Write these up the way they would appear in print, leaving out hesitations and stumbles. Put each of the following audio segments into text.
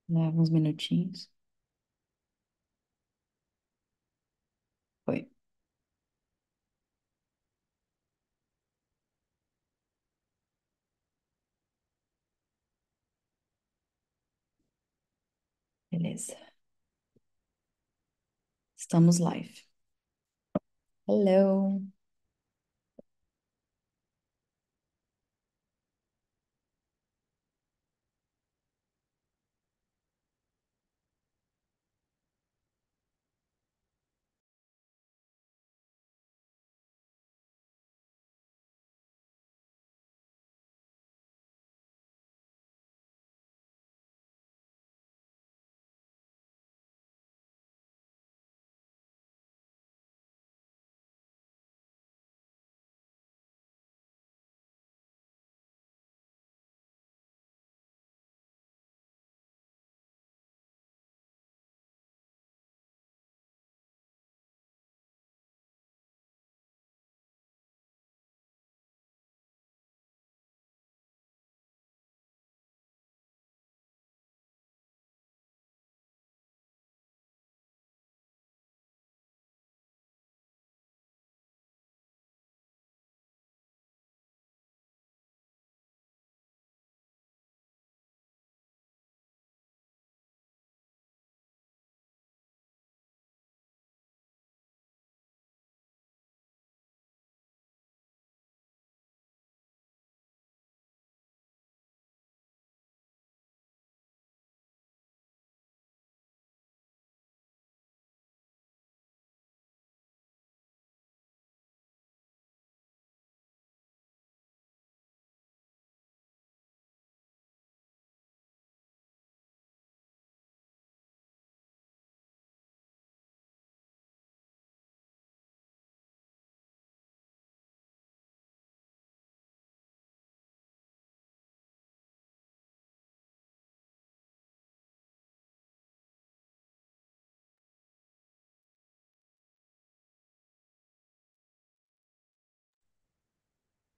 Leva uns minutinhos. Foi. Beleza. Estamos live. Hello.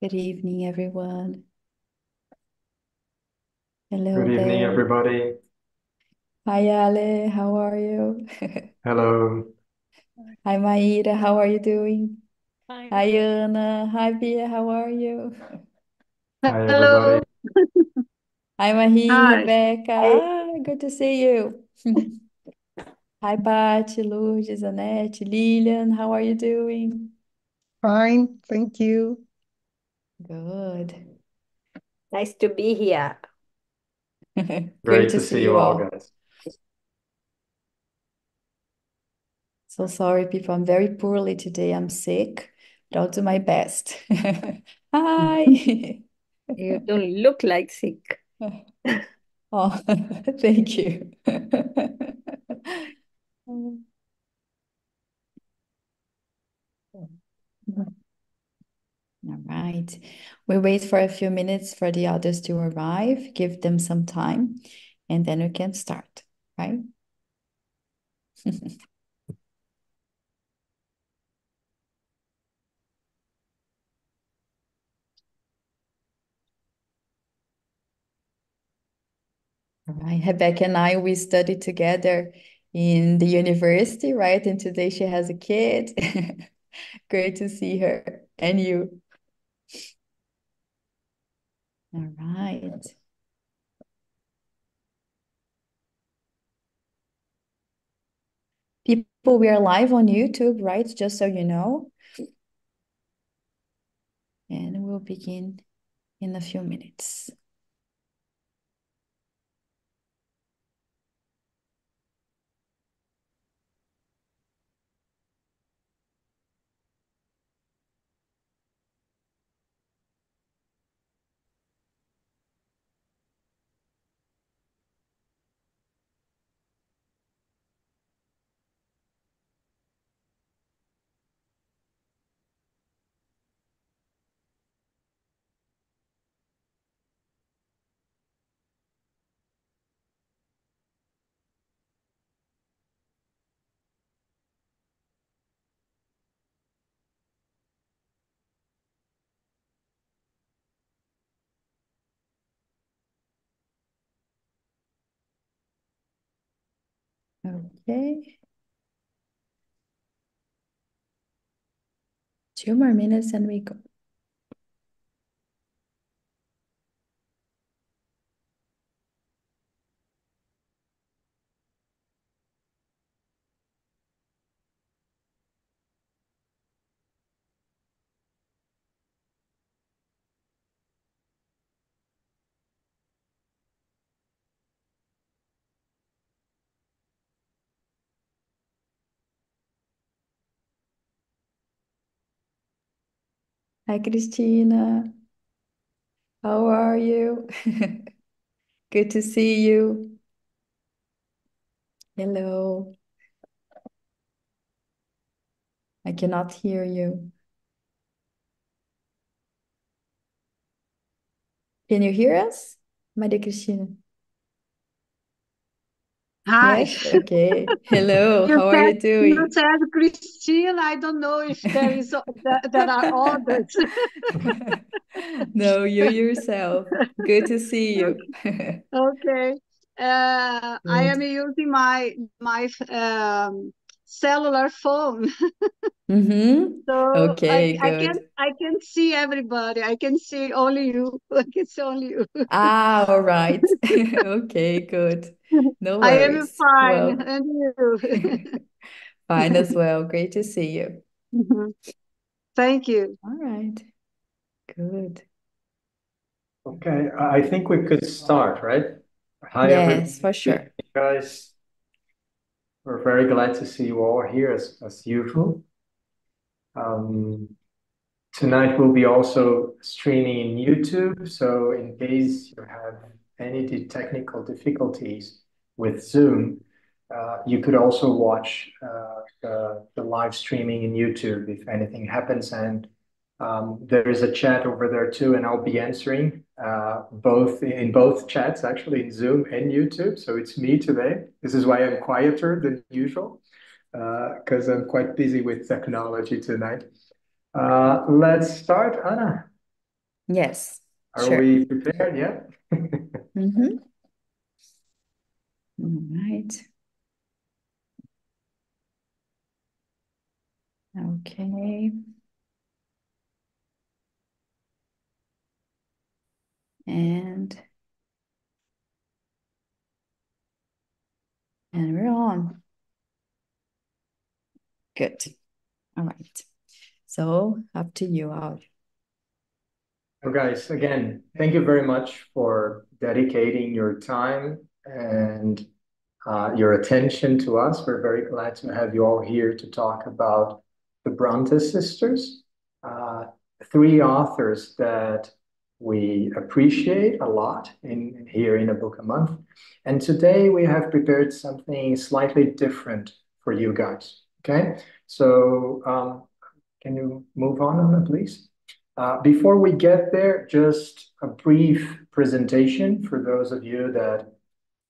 Good evening, everyone. Good Hello evening, there. everybody. Hi, Ale. How are you? Hello. Hi, Maíra. How are you doing? Fine. Hi, Ana. Hi, Bia. How are you? Hi, everybody. Hello. Hi, Marie, Hi. Rebecca. Hi. Ah, good to see you. Hi, Paty, Lourdes, Anette, Lilian. How are you doing? Fine, thank you. Good. Nice to be here. Great Great to to see see you you all, all. guys. So sorry, people. I'm very poorly today. I'm sick, but I'll do my best. Hi. You don't look like sick. Oh, thank you. All right. We wait for a few minutes for the others to arrive, give them some time, and then we can start, right? All right. Rebecca and I, we studied together in the university, right? And today she has a kid. Great to see her and you. All right. People, we are live on YouTube, right? Just so you know. And we'll begin in a few minutes. Okay. 2 more minutes and we go. Hi, Christina. How are you? Good to see you. Hello. I cannot hear you. Can you hear us, Maria Cristina? Hi. Yes? Okay. Hello. You How are said you doing? Christine. I don't know if there are others. No, you yourself. Good to see you. Okay. I am Good. using my cellular phone, Mm-hmm. so Okay, good. I can see everybody. I can see only you. I can see only you. Ah, all right. Okay, good. No I am worries. fine, Well, and you? fine as well. Great to see you. Thank you. All right. Good. Okay, I think we could start, right? Hi, Yes, for everybody, sure. guys. We're very glad to see you all here as usual. Um, Tonight we'll be also streaming in YouTube, so in case you have any technical difficulties with Zoom, you could also watch the live streaming in YouTube if anything happens. And there is a chat over there too, and I'll be answering both in both chats, actually in Zoom and YouTube. So it's me today. This is why I'm quieter than usual, because I'm quite busy with technology tonight. Let's start. Anna, Yes, are sure. we prepared yet? Mm-hmm. All right. Okay. And we're on. Good. All right. So up to you, Al. So guys, again, thank you very much for dedicating your time and your attention to us. We're very glad to have you all here to talk about the Brontë sisters, uh, three authors that we appreciate a lot here in A Book a Month. And today we have prepared something slightly different for you guys. Okay, so can you move on, Anna, please? Before we get there, just a brief presentation for those of you that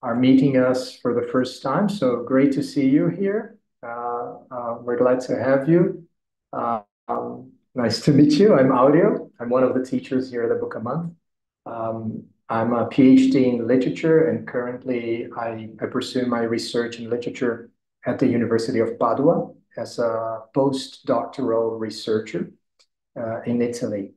are meeting us for the first time. So great to see you here. We're glad to have you. Nice to meet you. I'm Audio. I'm one of the teachers here at the Book a Month. I'm a PhD in literature, and currently I pursue my research in literature at the University of Padua as a postdoctoral researcher in Italy.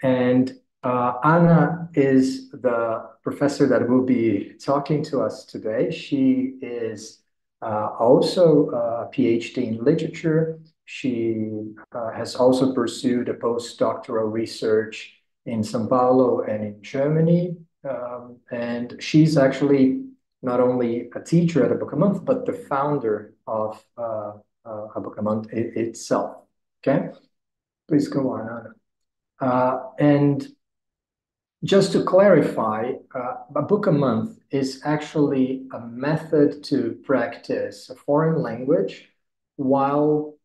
And Anna is the professor that will be talking to us today. She is also a PhD in literature. She has also pursued a postdoctoral research in São Paulo and in Germany. And she's actually not only a teacher at A Book a Month, but the founder of A Book a Month itself. Okay, please go on, Anna. And just to clarify, a book a month is actually a method to practice a foreign language while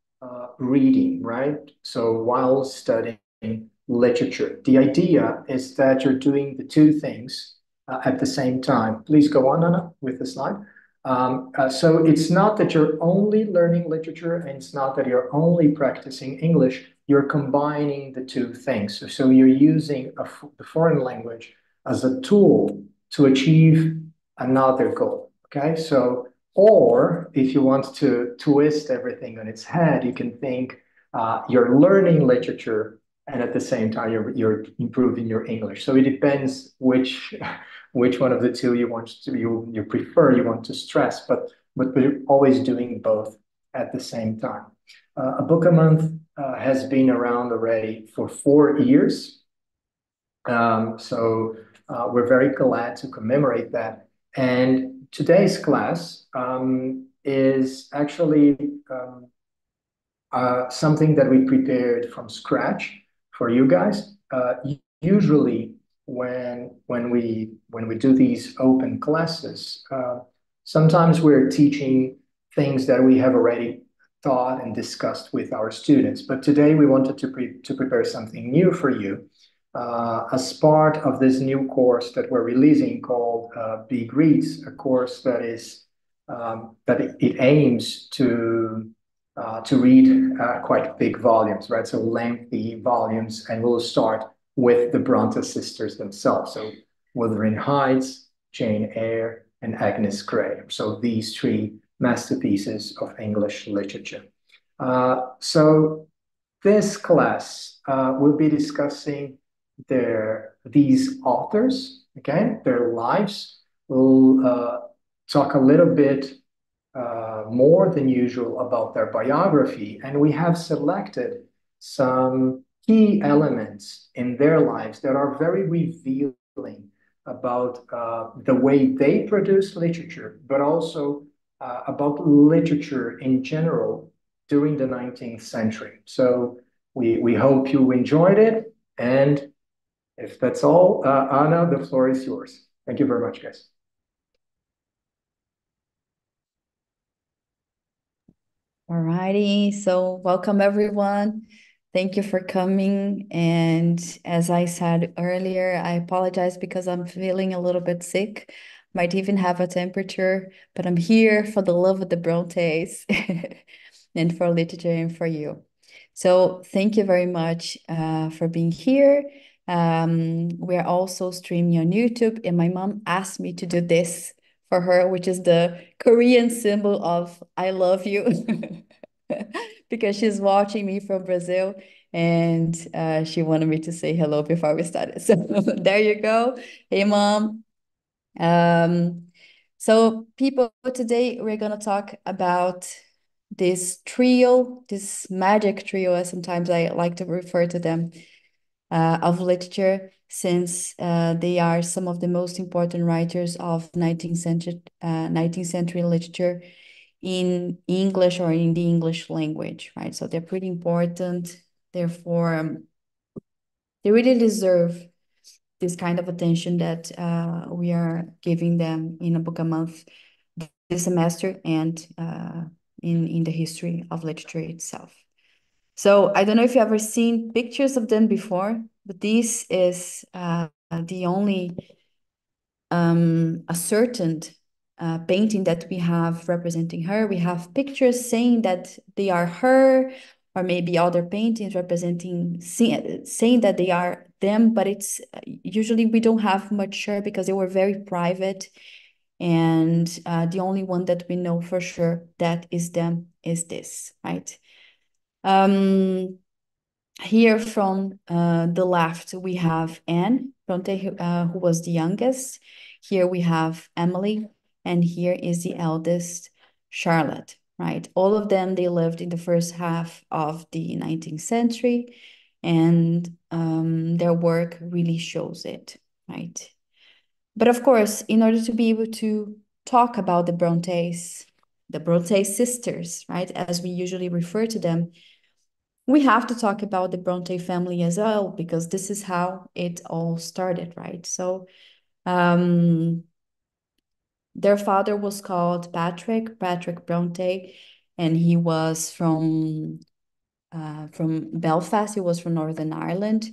reading, right? So while studying literature. The idea is that you're doing the two things at the same time. Please go on, Anna, with the slide. So it's not that you're only learning literature, and it's not that you're only practicing English. You're combining the two things. So you're using the foreign language as a tool to achieve another goal. Okay, so Or if you want to twist everything on its head, you can think you're learning literature and at the same time you're improving your English. So it depends which which one of the two you want to you prefer, you want to stress, but we're always doing both at the same time. A book a month has been around already for 4 years. We're very glad to commemorate that. And today's class is actually something that we prepared from scratch for you guys. Usually, when we do these open classes, sometimes we're teaching things that we have already thought and discussed with our students. But today we wanted to prepare something new for you as part of this new course that we're releasing called Big Reads, a course that is that it aims to read quite big volumes, right? So lengthy volumes, and we'll start with the Brontë sisters themselves. So Wuthering Heights, Jane Eyre, and Agnes Grey. So these three masterpieces of English literature. So this class will be discussing these authors, okay, their lives. We'll talk a little bit more than usual about their biography, and we have selected some key elements in their lives that are very revealing about the way they produce literature, but also about literature in general during the 19th century. So we hope you enjoyed it, and if that's all, Anna, the floor is yours. Thank you very much, guys. All righty, so welcome everyone. Thank you for coming. And as I said earlier, I apologize because I'm feeling a little bit sick. Might even have a temperature, but I'm here for the love of the Brontes and for literature and for you. So thank you very much for being here. We're also streaming on YouTube, and my mom asked me to do this for her, which is the Korean symbol of I love you, because she's watching me from Brazil, and she wanted me to say hello before we started. So there you go. Hey, Mom. So people, today we're going to talk about this trio, this magic trio, as sometimes I like to refer to them, of literature, since they are some of the most important writers of 19th century literature in English or in the English language, right? So they're pretty important. Therefore, they really deserve this kind of attention that we are giving them in a book a month this semester and in the history of literature itself. So I don't know if you've ever seen pictures of them before, but this is the only ascertained painting that we have representing her. We have pictures saying that they are her, or maybe other paintings representing saying that they are them, but it's usually we don't have much sure because they were very private, and the only one that we know for sure that is them is this, right? Here from the left, we have Anne Bronte, who was the youngest. Here we have Emily, and here is the eldest, Charlotte, right? All of them, they lived in the first half of the 19th century, and their work really shows it, right? But of course, in order to be able to talk about the Brontë sisters, right, as we usually refer to them, we have to talk about the Brontë family as well, because this is how it all started, right? So their father was called Patrick Brontë, and he was from Belfast. He was from Northern Ireland,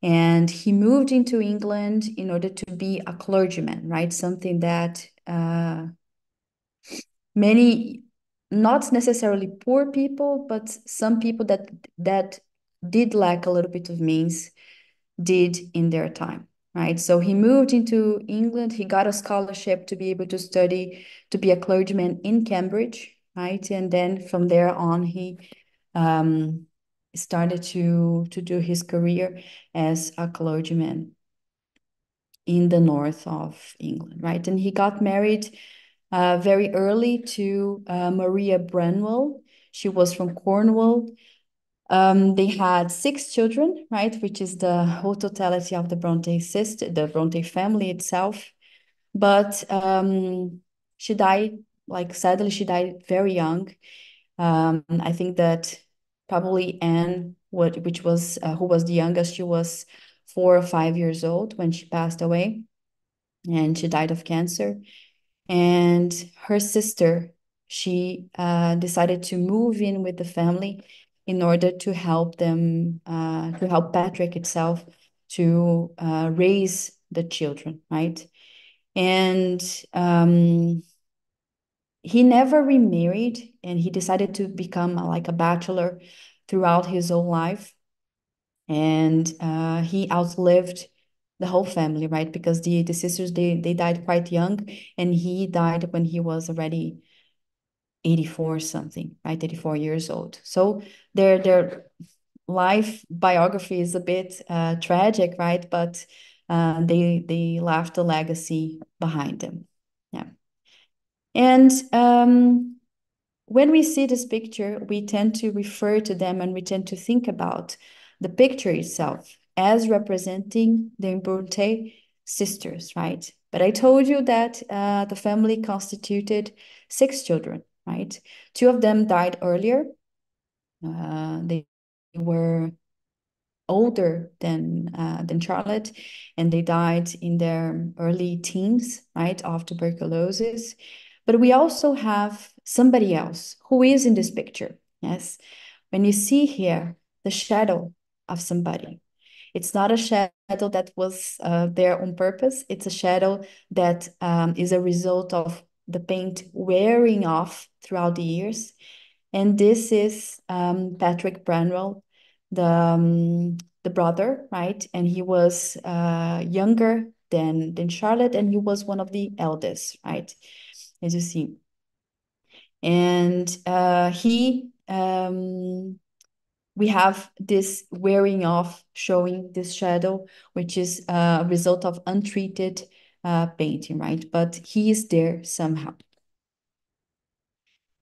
and he moved into England in order to be a clergyman, right? Something that many, not necessarily poor people, but some people that did lack a little bit of means did in their time. right? So he moved into England. He got a scholarship to be able to study to be a clergyman in Cambridge, right? And then from there on, he started to do his career as a clergyman in the north of England, right? And he got married very early to Maria Branwell. She was from Cornwall. They had 6 children, right, which is the whole totality of the Brontë sisters, the Brontë family itself. But she died, like sadly, she died very young. I think that probably Anne, which was who was the youngest, she was 4 or 5 years old when she passed away, and she died of cancer. And her sister, she decided to move in with the family in order to help them, to help Patrick itself to raise the children, right? And he never remarried, and he decided to become like a bachelor throughout his whole life. And he outlived the whole family, right? Because the sisters, they died quite young, and he died when he was already 84 something, right? 84 years old. So their life biography is a bit tragic, right? But they left a legacy behind them. Yeah. And when we see this picture, we tend to refer to them, and we tend to think about the picture itself as representing the Brontë sisters, right? But I told you that the family constituted 6 children, right? 2 of them died earlier. They were older than Charlotte, and they died in their early teens, right, of tuberculosis. But we also have somebody else who is in this picture. Yes, when you see here the shadow of somebody, it's not a shadow that was there on purpose. It's a shadow that is a result of the paint wearing off throughout the years. And this is Patrick Branwell, the brother, right? And he was younger than Charlotte, and he was one of the eldest, right? As you see. And we have this wearing off, showing this shadow, which is a result of untreated painting, right? But he is there somehow.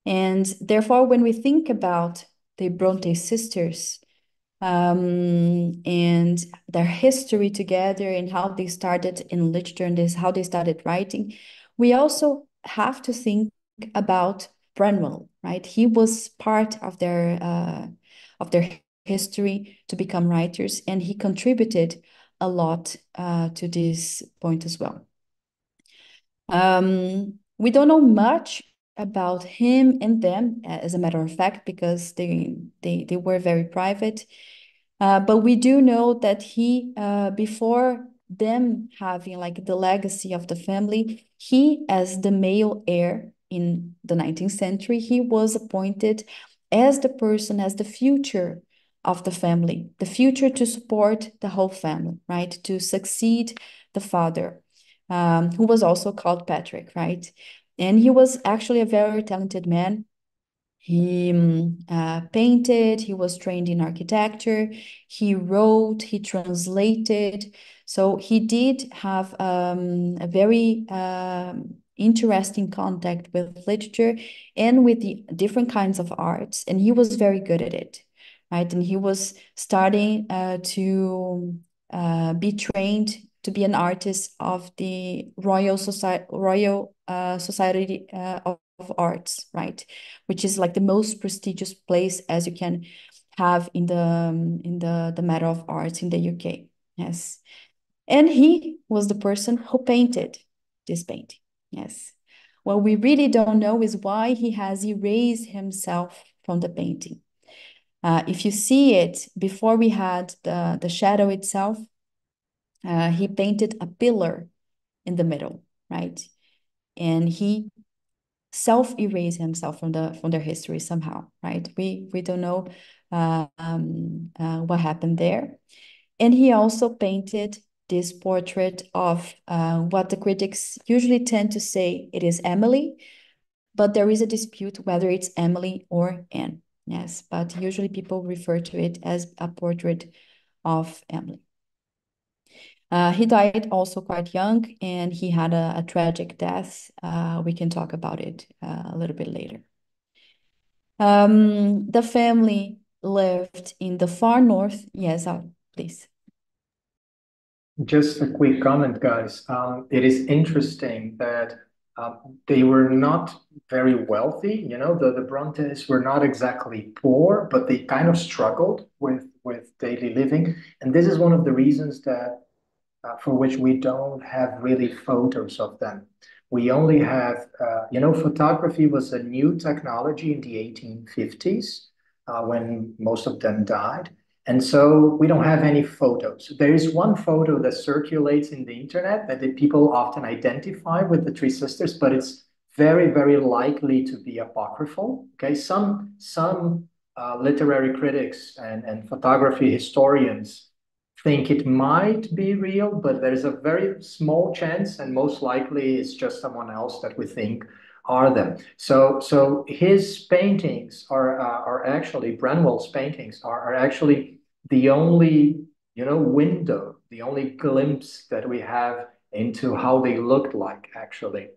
And therefore, when we think about the Brontë sisters and their history together, and how they started in literature, and this how they started writing, we also have to think about Branwell, right? He was part of their history to become writers, and he contributed a lot to this point as well. We don't know much about him and them, as a matter of fact, because they were very private. But we do know that he, before them having like the legacy of the family, he, as the male heir in the 19th century, he was appointed as the person, as the future of the family, the future to support the whole family, right? To succeed the father, who was also called Patrick, right? And he was actually a very talented man. He painted, he was trained in architecture, he wrote, he translated. So he did have a very interesting contact with literature and with the different kinds of arts, and he was very good at it, right? And he was starting to be trained to be an artist of the Royal Society of Arts, right? Which is like the most prestigious place as you can have in the matter of arts in the UK. Yes. And he was the person who painted this painting. Yes. What we really don't know is why he has erased himself from the painting. If you see it, before we had the shadow itself, he painted a pillar in the middle, right? And he self-erase himself from their history somehow, right? We don't know what happened there. And he also painted this portrait of what the critics usually tend to say it is Emily, but there is a dispute whether it's Emily or Anne. Yes, but usually people refer to it as a portrait of Emily. He died also quite young, and he had a tragic death. We can talk about it a little bit later. The family lived in the far north. Yes, please. Just a quick comment, guys. It is interesting that they were not very wealthy. You know, the Brontes were not exactly poor, but they kind of struggled with daily living. And this is one of the reasons that for which we don't have really photos of them. We only have, photography was a new technology in the 1850s when most of them died. And so we don't have any photos. There is one photo that circulates in the internet that the people often identify with the three sisters, but it's very, very likely to be apocryphal. Okay, some literary critics and photography historians think it might be real, but there's a very small chance, and most likely it's just someone else that we think are them. So his paintings are actually Branwell's paintings are actually the only window, the only glimpse that we have into how they looked like actually,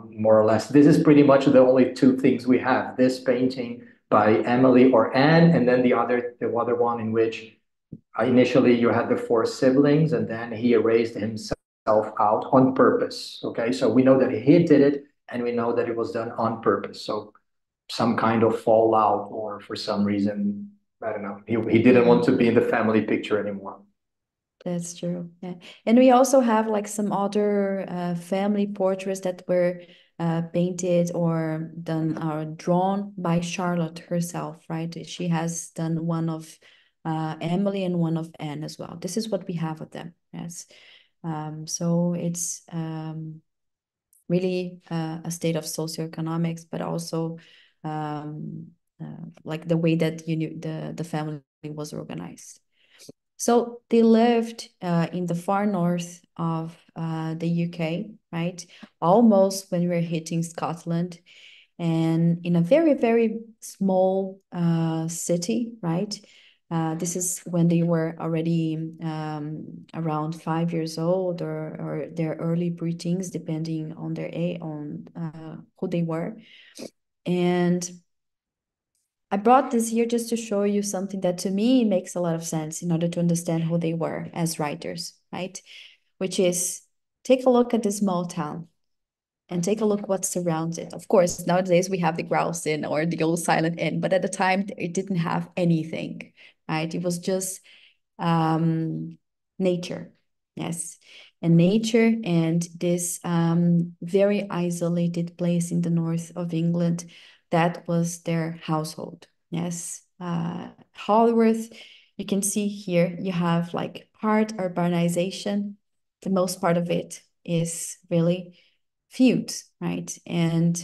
more or less. This is pretty much the only two things we have: this painting by Emily or Anne, and then the other one in which initially you had the four siblings, and then he erased himself out on purpose. Okay, so we know that he did it, and we know that it was done on purpose. So some kind of fallout, or for some reason, I don't know, he didn't want to be in the family picture anymore. That's true. Yeah. And we also have like some other family portraits that were painted or done or drawn by Charlotte herself, right? She has done one of Emily and one of Anne as well. This is what we have of them. Yes. So it's really a state of socioeconomics, but also like the way that the family was organized. So they lived in the far north of the UK, right? Almost when we're hitting Scotland, and in a very, very small city, right? This is when they were already around 5 years old, or their early preteens, depending on their age, on who they were. And I brought this here just to show you something that to me makes a lot of sense in order to understand who they were as writers, right? Which is, take a look at this small town and take a look what surrounds it. Of course, nowadays we have the Grouse Inn or the old Silent Inn, but at the time it didn't have anything, right? It was just nature, yes. And nature, and this very isolated place in the north of England, that was their household. Yes. Holworth, you can see here, you have like part urbanization. The most part of it is really feuds, right? And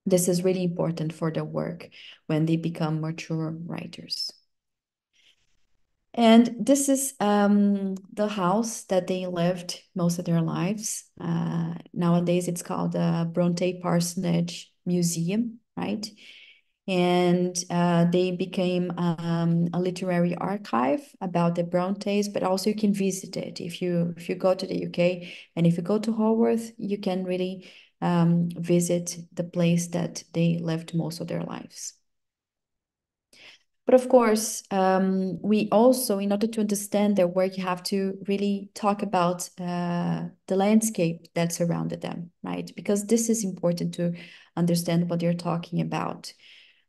this is really important for their work when they become mature writers. And this is the house that they lived most of their lives. Nowadays, it's called the Brontë Parsonage Museum, right? And they became a literary archive about the Brontes, but also you can visit it. If you go to the UK and if you go to Haworth, you can really visit the place that they lived most of their lives. But of course, we also, in order to understand their work, you have to really talk about the landscape that surrounded them, right? Because this is important to understand what they're talking about.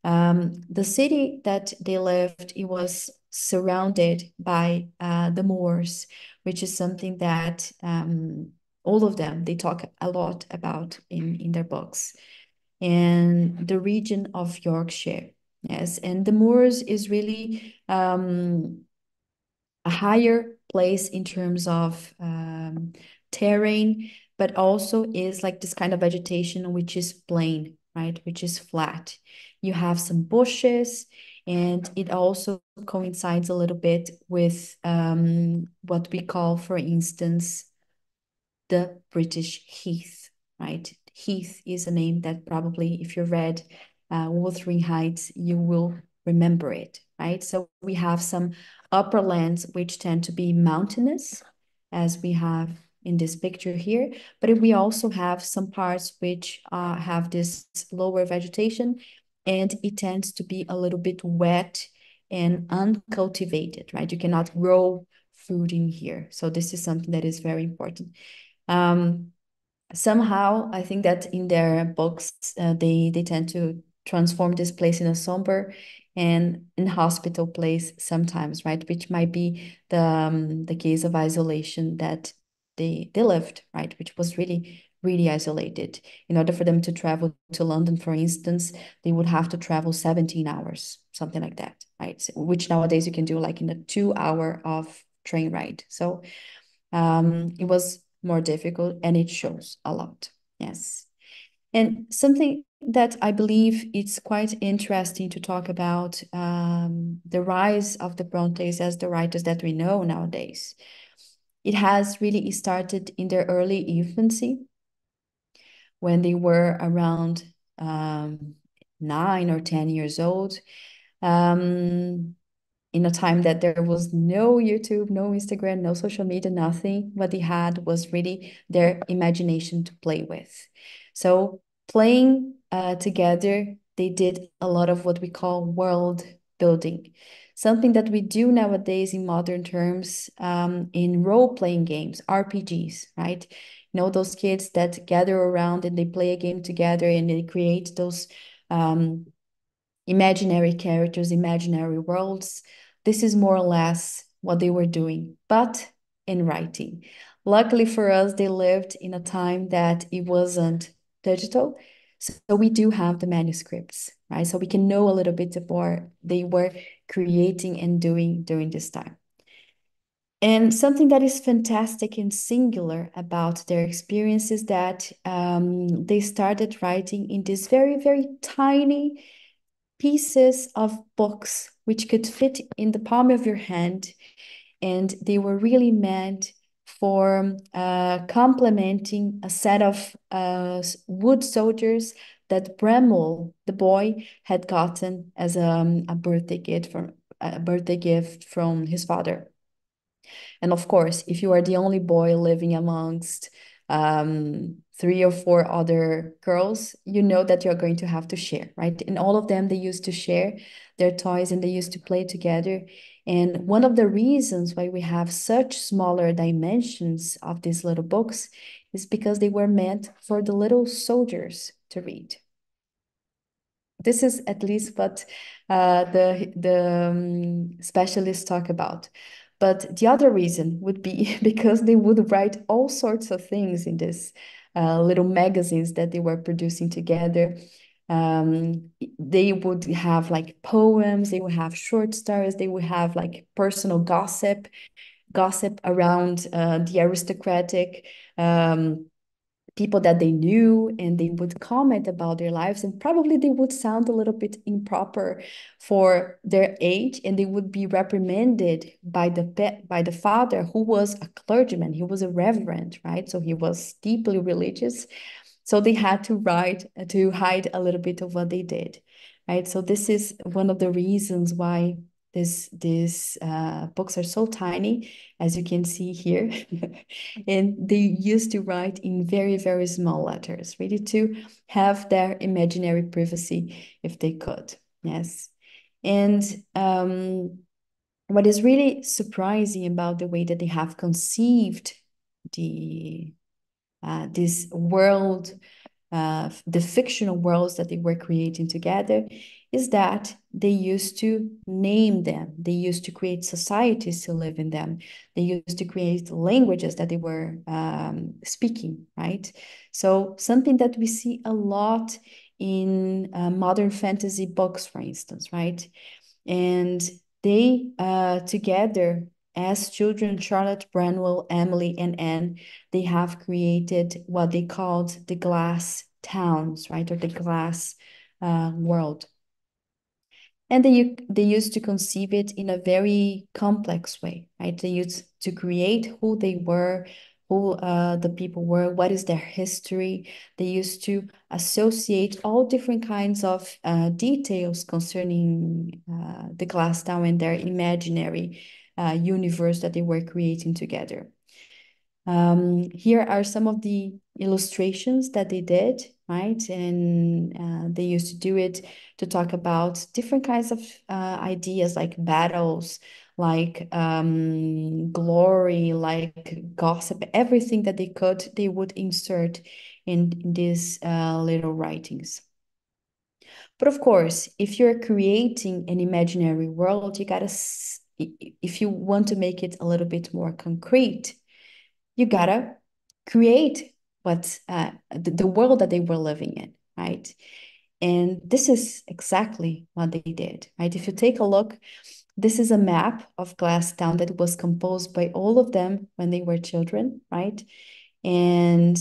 The city that they lived, it was surrounded by the moors, which is something that all of them, they talk a lot about in their books. And the region of Yorkshire. Yes, and the moors is really a higher place in terms of terrain, but also is like this kind of vegetation which is plain, right? Which is flat. You have some bushes, And it also coincides a little bit with what we call, for instance, the British Heath, right? Heath is a name that probably, if you read Wuthering Heights, you will remember it, right? So we have some upper lands which tend to be mountainous, as we have in this picture here, but we also have some parts which have this lower vegetation, and it tends to be a little bit wet and uncultivated, right? You cannot grow food in here. So this is something that is very important. Somehow, I think that in their books, they tend to transform this place in a somber and inhospitable place sometimes, right? Which might be the case of isolation that they lived, right? Which was really, really isolated. In order for them to travel to London, for instance, they would have to travel 17 hours, something like that, right? Which nowadays you can do like in a 2 hour of train ride. So it was more difficult, and it shows a lot. Yes. And something that I believe it's quite interesting to talk about, the rise of the Brontes as the writers that we know nowadays. It has really started in their early infancy, when they were around 9 or 10 years old. In a time that there was no YouTube, no Instagram, no social media, nothing. What they had was really their imagination to play with. So playing together, they did a lot of what we call world building, something that we do nowadays in modern terms, in role-playing games, RPGs, right? You know, those kids that gather around and they play a game together, and they create those imaginary characters, imaginary worlds. This is more or less what they were doing, but in writing. Luckily for us, they lived in a time that it wasn't digital. So we do have the manuscripts, right? So we can know a little bit more they were creating and doing during this time. And something that is fantastic and singular about their experience is that they started writing in these very, very tiny pieces of books which could fit in the palm of your hand, and they were really meant for complementing a set of wood soldiers that Bremel, the boy, had gotten as a birthday gift from his father. And of course, if you are the only boy living amongst 3 or 4 other girls, you know that you're going to have to share, right? And all of them, they used to share their toys, and they used to play together. And one of the reasons why we have such smaller dimensions of these little books is because they were meant for the little soldiers to read. This is at least what the specialists talk about. But the other reason would be because they would write all sorts of things in this little magazines that they were producing together. They would have like poems, they would have short stories, they would have like personal gossip around the aristocratic people that they knew, and they would comment about their lives, and probably they would sound a little bit improper for their age, and they would be reprimanded by the father, who was a clergyman. He was a reverend, right? So he was deeply religious. So they had to write to hide a little bit of what they did, right? So this is one of the reasons why these books are so tiny, as you can see here. And they used to write in very, very small letters, really to have their imaginary privacy if they could. Yes. And what is really surprising about the way that they have conceived this world, the fictional worlds that they were creating together, is that they used to name them. They used to create societies to live in them. They used to create languages that they were speaking, right? So something that we see a lot in modern fantasy books, for instance, right? And they together, as children, Charlotte, Branwell, Emily, and Anne, they have created what they called the glass towns, right? Or the glass world. And they used to conceive it in a very complex way, right? They used to create who they were, who the people were, what is their history. They used to associate all different kinds of details concerning the glass town and their imaginary universe that they were creating together. Here are some of the illustrations that they did, right? And they used to do it to talk about different kinds of ideas like battles, like glory, like gossip, everything that they could, they would insert in these little writings. But of course, if you're creating an imaginary world, you gotta, if you want to make it a little bit more concrete, you gotta create what the world that they were living in, right? And this is exactly what they did, right? If you take a look, this is a map of Glasstown that was composed by all of them when they were children, right? And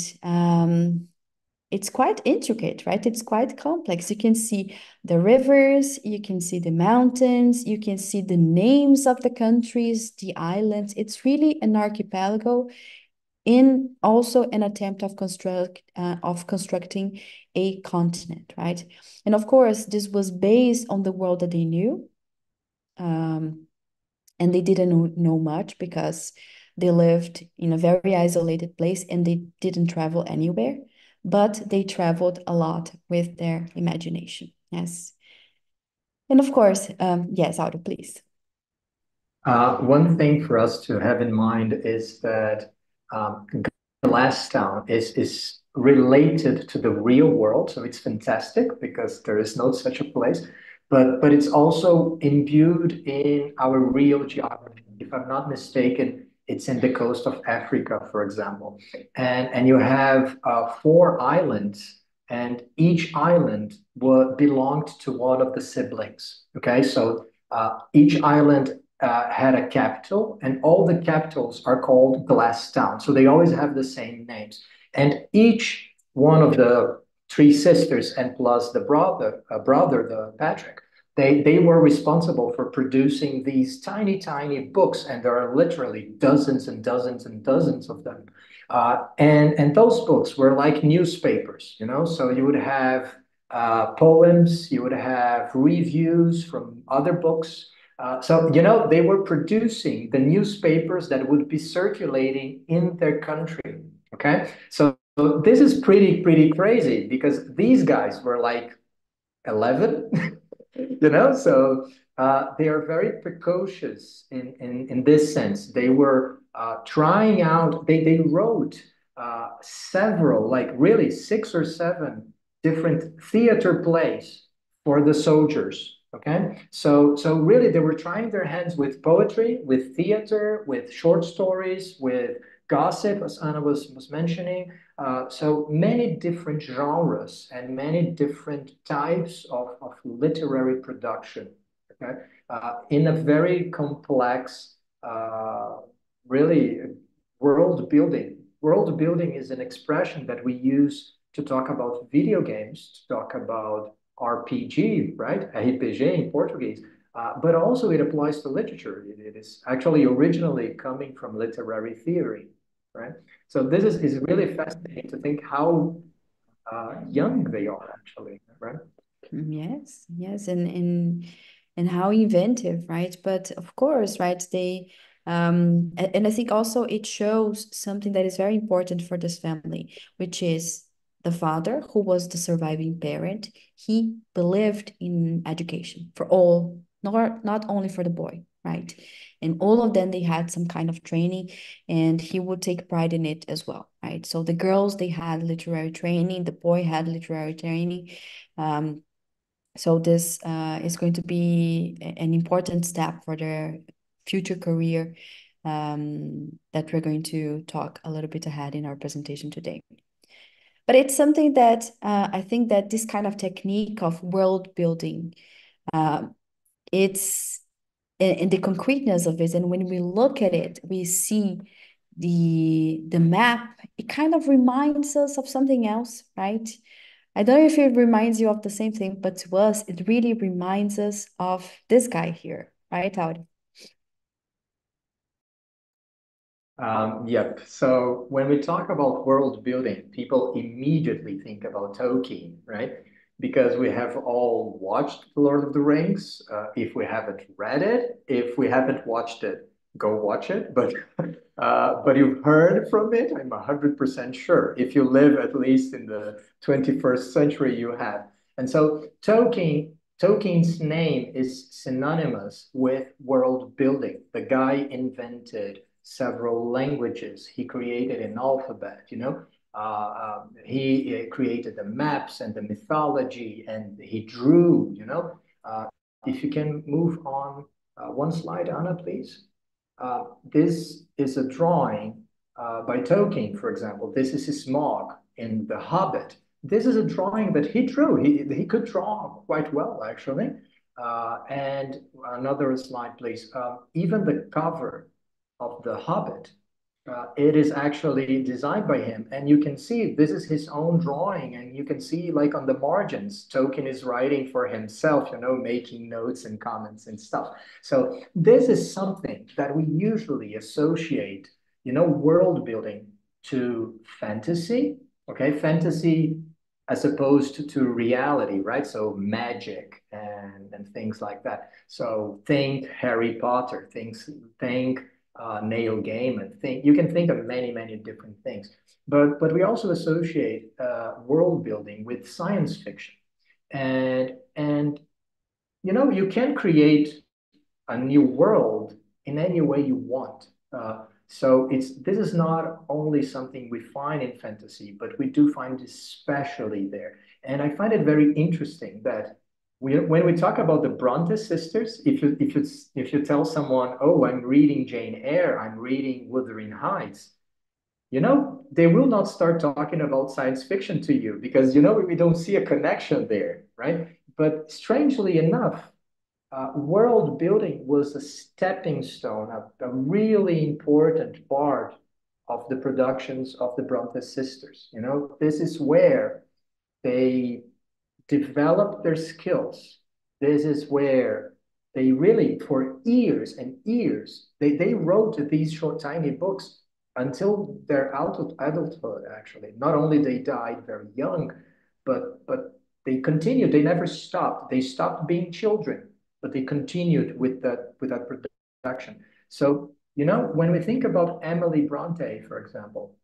it's quite intricate, right? It's quite complex. You can see the rivers, you can see the mountains, you can see the names of the countries, the islands. It's really an archipelago in also an attempt of constructing a continent, right? And of course, this was based on the world that they knew, and they didn't know much because they lived in a very isolated place and they didn't travel anywhere, but they traveled a lot with their imagination. Yes. And of course, yes, Auto, please. One thing for us to have in mind is that Glasstown is related to the real world, so it's fantastic because there is no such a place. But it's also imbued in our real geography. If I'm not mistaken, it's in the coast of Africa, for example, and you have 4 islands, and each island belonged to one of the siblings. Okay, so each island had a capital, and all the capitals are called glass town. So they always have the same names. And each one of the 3 sisters and plus the brother, the Patrick, they were responsible for producing these tiny, tiny books, and there are literally dozens and dozens and dozens of them. And those books were like newspapers, you know. So you would have poems, you would have reviews from other books. So, you know, they were producing the newspapers that would be circulating in their country. Okay. So this is pretty crazy because these guys were like 11, you know, so they are very precocious in this sense. They were trying out, they wrote several, like really 6 or 7 different theater plays for the soldiers. Okay, so really they were trying their hands with poetry, with theater, with short stories, with gossip, as Anna was mentioning. So many different genres and many different types of literary production. Okay, in a very complex, really world building. World building is an expression that we use to talk about video games, to talk about RPG, right? RPG in Portuguese. But also it applies to literature. It is actually originally coming from literary theory, right? So this is really fascinating to think how young they are actually, right? Yes, yes, and how inventive, right? But of course, right, they and I think also it shows something that is very important for this family, which is the father, who was the surviving parent. He believed in education for all, not only for the boy, right? And all of them, they had some kind of training, and he would take pride in it as well, right? So the girls, they had literary training, the boy had literary training. So this is going to be an important step for their future career, that we're going to talk a little bit ahead in our presentation today. But it's something that I think that this kind of technique of world building, it's in the concreteness of it. And when we look at it, we see the map. It kind of reminds us of something else, right? I don't know if it reminds you of the same thing, but to us, it really reminds us of this guy here, right, Audi? Yep. So when we talk about world building, people immediately think about Tolkien, right? Because we have all watched The Lord of the Rings. If we haven't read it, if we haven't watched it, go watch it. But you've heard from it, I'm 100% sure. If you live at least in the 21st century, you have. And so Tolkien's name is synonymous with world building. The guy invented several languages. He created an alphabet, he created the maps and the mythology, and he drew. If you can move on one slide, Anna, please. This is a drawing by Tolkien, for example. This is his Smaug in The Hobbit. This is a drawing that he drew. He could draw quite well, actually. And another slide, please. Even the cover of The Hobbit, it is actually designed by him. And you can see this is his own drawing. And you can see, like, on the margins, Tolkien is writing for himself, making notes and comments and stuff. So this is something that we usually associate, world building to fantasy. Okay, fantasy as opposed to reality, right? So magic and things like that. So think Harry Potter, think Neil Gaiman. You can think of many different things, but we also associate world building with science fiction, and you can create a new world in any way you want. So this is not only something we find in fantasy, but we do find especially there. And I find it very interesting that when we talk about the Brontë sisters, if you tell someone, oh, I'm reading Jane Eyre, I'm reading Wuthering Heights, they will not start talking about science fiction to you because we don't see a connection there, right? But strangely enough, world building was a stepping stone, a really important part of the productions of the Brontë sisters. This is where they developed their skills. This is where they really, for years and years, they wrote these short, tiny books until their adulthood, actually. Not only they died very young, but they continued. They never stopped. They stopped being children, but they continued with that production. So, when we think about Emily Brontë, for example,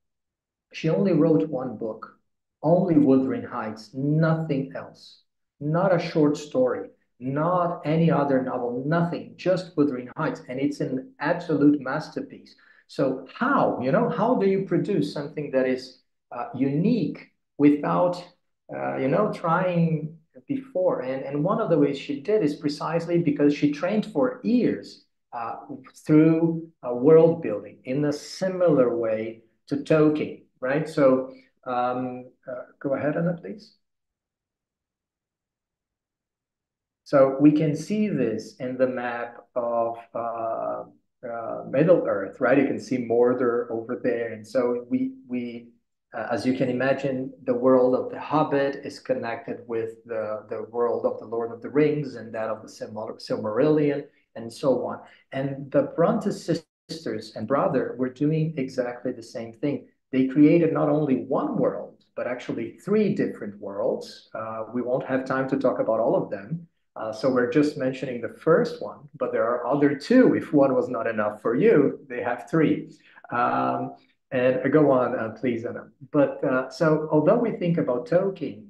she only wrote one book, only Wuthering Heights, nothing else. Not a short story, not any other novel, nothing, just Wuthering Heights. And it's an absolute masterpiece. So how do you produce something that is unique without, trying before? And one of the ways she did is precisely because she trained for years through world building in a similar way to Tolkien, right? So go ahead, Anna, please. So we can see this in the map of Middle Earth, right? You can see Mordor over there. And so as you can imagine, the world of the Hobbit is connected with the world of the Lord of the Rings and that of the Silmarillion and so on. And the Brontë sisters and brother were doing exactly the same thing. They created not only one world, but actually three different worlds. We won't have time to talk about all of them. So we're just mentioning the first one, but there are other two. If one was not enough for you, they have three. And go on, please, Anna. But so although we think about Tolkien,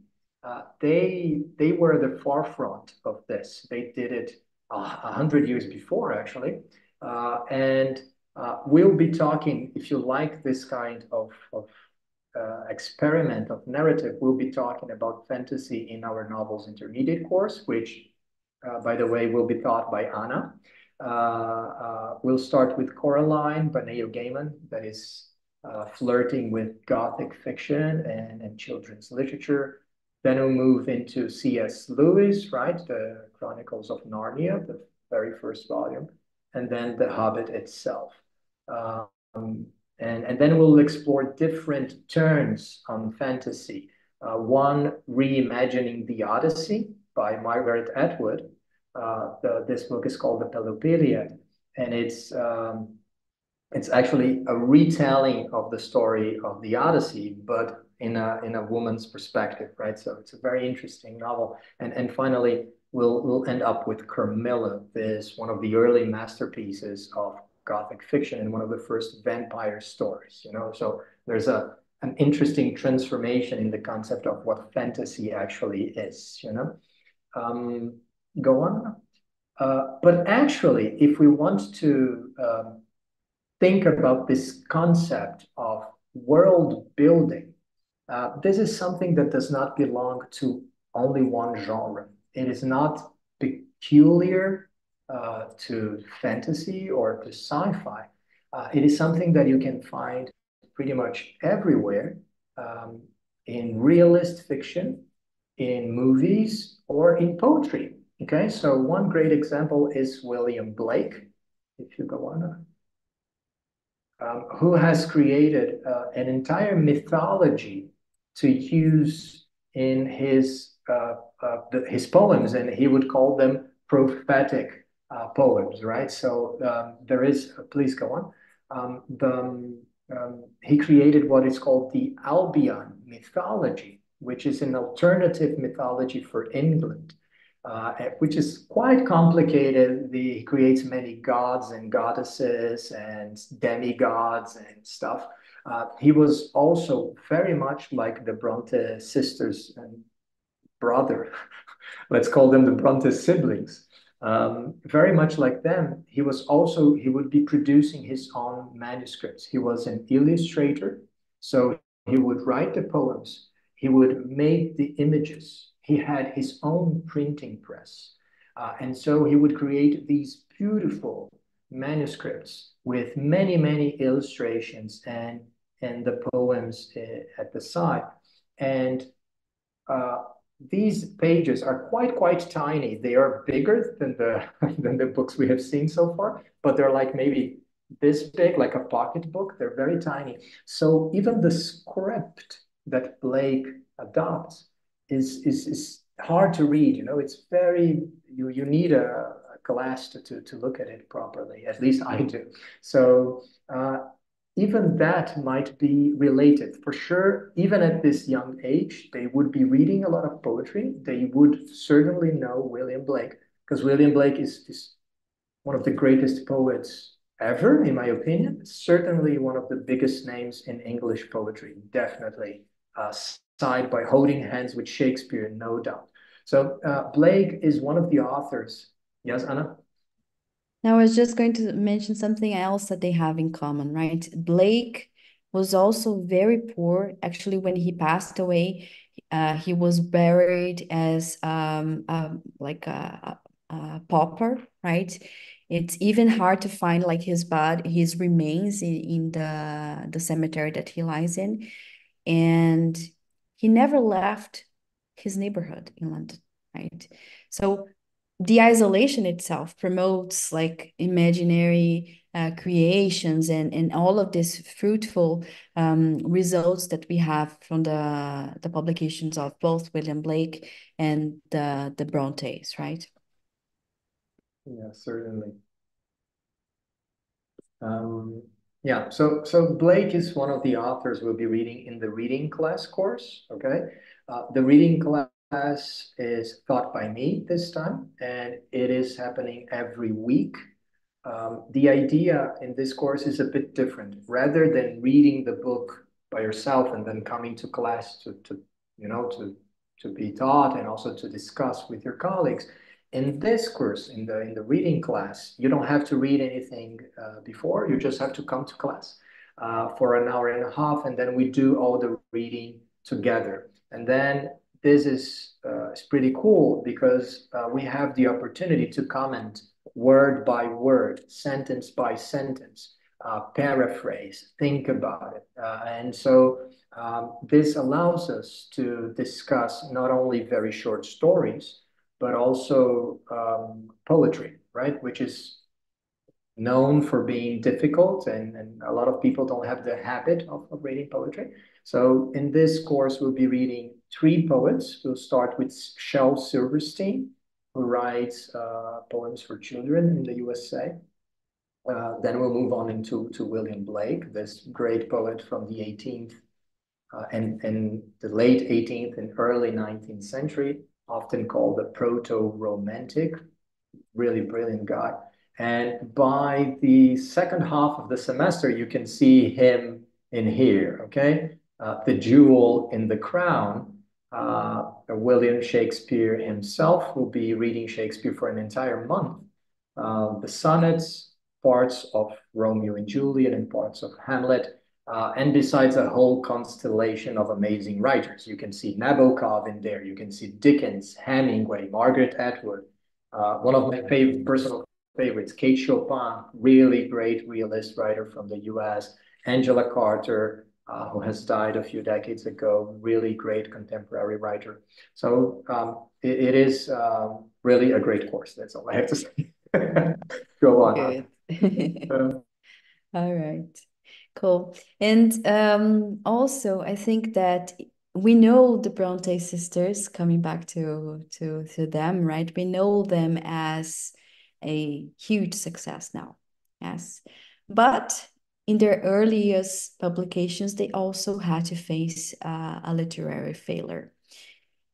they were the forefront of this. They did it 100 years before, actually. And we'll be talking, if you like this kind of experiment of narrative, we'll be talking about fantasy in our novels intermediate course, which, by the way, will be taught by Anna. We'll start with Coraline by Neil Gaiman, that is flirting with Gothic fiction and children's literature. Then we'll move into C.S. Lewis, right? The Chronicles of Narnia, the very first volume, and then The Hobbit itself. And then we'll explore different turns on fantasy. One, reimagining the Odyssey by Margaret Atwood. This book is called The Pelopyliad, and it's actually a retelling of the story of the Odyssey, but in a woman's perspective, right? So it's a very interesting novel. And finally, we'll end up with Carmilla, this one of the early masterpieces of Gothic fiction and one of the first vampire stories, you know. So there's an interesting transformation in the concept of what fantasy actually is, you know. Go on. But actually, if we want to think about this concept of world building, this is something that does not belong to only one genre. It is not peculiar to fantasy or to sci-fi. It is something that you can find pretty much everywhere, in realist fiction, in movies, or in poetry. Okay, so one great example is William Blake. If you go on, who has created an entire mythology to use in his poems, and he would call them prophetic poems, right? So there is, please go on. He created what is called the Albion mythology, which is an alternative mythology for England, which is quite complicated. He creates many gods and goddesses and demigods and stuff. He was also very much like the Brontë sisters and brother. Let's call them the Brontë siblings. Very much like them, he would be producing his own manuscripts. He was an illustrator, so he would write the poems, he would make the images, he had his own printing press. And so he would create these beautiful manuscripts with many, many illustrations and the poems at the side. And these pages are quite tiny. They are bigger than the books we have seen so far, but they're like maybe this big, like a pocketbook. They're very tiny. So even the script that Blake adopts is hard to read. You know, it's very you need a glass to look at it properly. At least I do. So even that might be related. For sure, even at this young age, they would be reading a lot of poetry. They would certainly know William Blake, because William Blake is one of the greatest poets ever, in my opinion. Certainly one of the biggest names in English poetry, definitely. Side by holding hands with Shakespeare, no doubt. So Blake is one of the authors. Yes, Anna? Now, I was just going to mention something else that they have in common, right? Blake was also very poor. Actually, when he passed away, he was buried as like a pauper, right? It's even hard to find like his remains in the cemetery that he lies in, and he never left his neighborhood in London, right? So the isolation itself promotes like imaginary creations and all of these fruitful results that we have from the publications of both William Blake and the Brontes, right? Yeah, certainly. Yeah, so Blake is one of the authors we'll be reading in the reading class course, okay? The reading class is taught by me this time, and it is happening every week. The idea in this course is a bit different. Rather than reading the book by yourself and then coming to class to be taught and also to discuss with your colleagues, in this course, in the reading class, you don't have to read anything before. You just have to come to class for an hour and a half, and then we do all the reading together. And then this is pretty cool because we have the opportunity to comment word by word, sentence by sentence, paraphrase, think about it. And so this allows us to discuss not only very short stories, but also poetry, right? Which is known for being difficult, and a lot of people don't have the habit of reading poetry. So in this course, we'll be reading three poets. We'll start with Shel Silverstein, who writes poems for children in the USA. Then we'll move on into William Blake, this great poet from the 18th and the late 18th and early 19th century, often called the proto-romantic, really brilliant guy. And by the second half of the semester, you can see him in here, okay? The jewel in the crown, William Shakespeare himself will be reading Shakespeare for an entire month. The sonnets, parts of Romeo and Juliet and parts of Hamlet, and besides a whole constellation of amazing writers. You can see Nabokov in there, you can see Dickens, Hemingway, Margaret Atwood, one of my personal favorites, Kate Chopin, really great realist writer from the US, Angela Carter, who has died a few decades ago, really great contemporary writer. So it is really a great course. That's all I have to say. Go on. Good. All right. Cool. And also, I think that we know the Brontë sisters, coming back to them, right? We know them as a huge success now. Yes. But in their earliest publications, they also had to face a literary failure.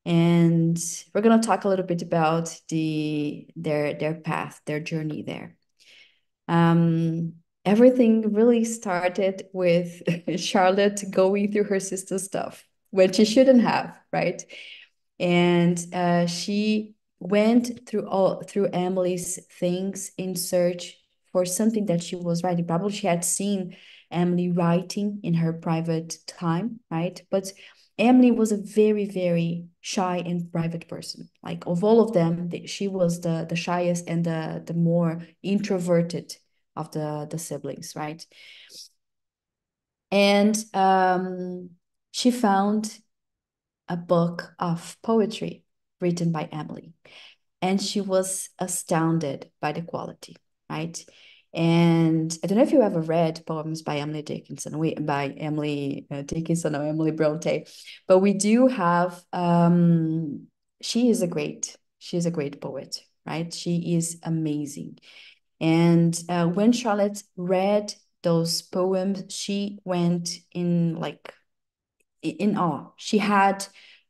And we're going to talk a little bit about their path, their journey there. Everything really started with Charlotte going through her sister's stuff when she shouldn't have, right? And she went through Emily's things in search for something that she was writing. Probably she had seen Emily writing in her private time, right? But Emily was a very, very shy and private person. Like of all of them, she was the shyest and the more introverted of the siblings, right? And she found a book of poetry written by Emily, and she was astounded by the quality, right? And I don't know if you ever read poems by Emily Dickinson, by Emily Dickinson or Emily Brontë, but we do have. She is a great poet, right? She is amazing. And when Charlotte read those poems, she went in awe. She had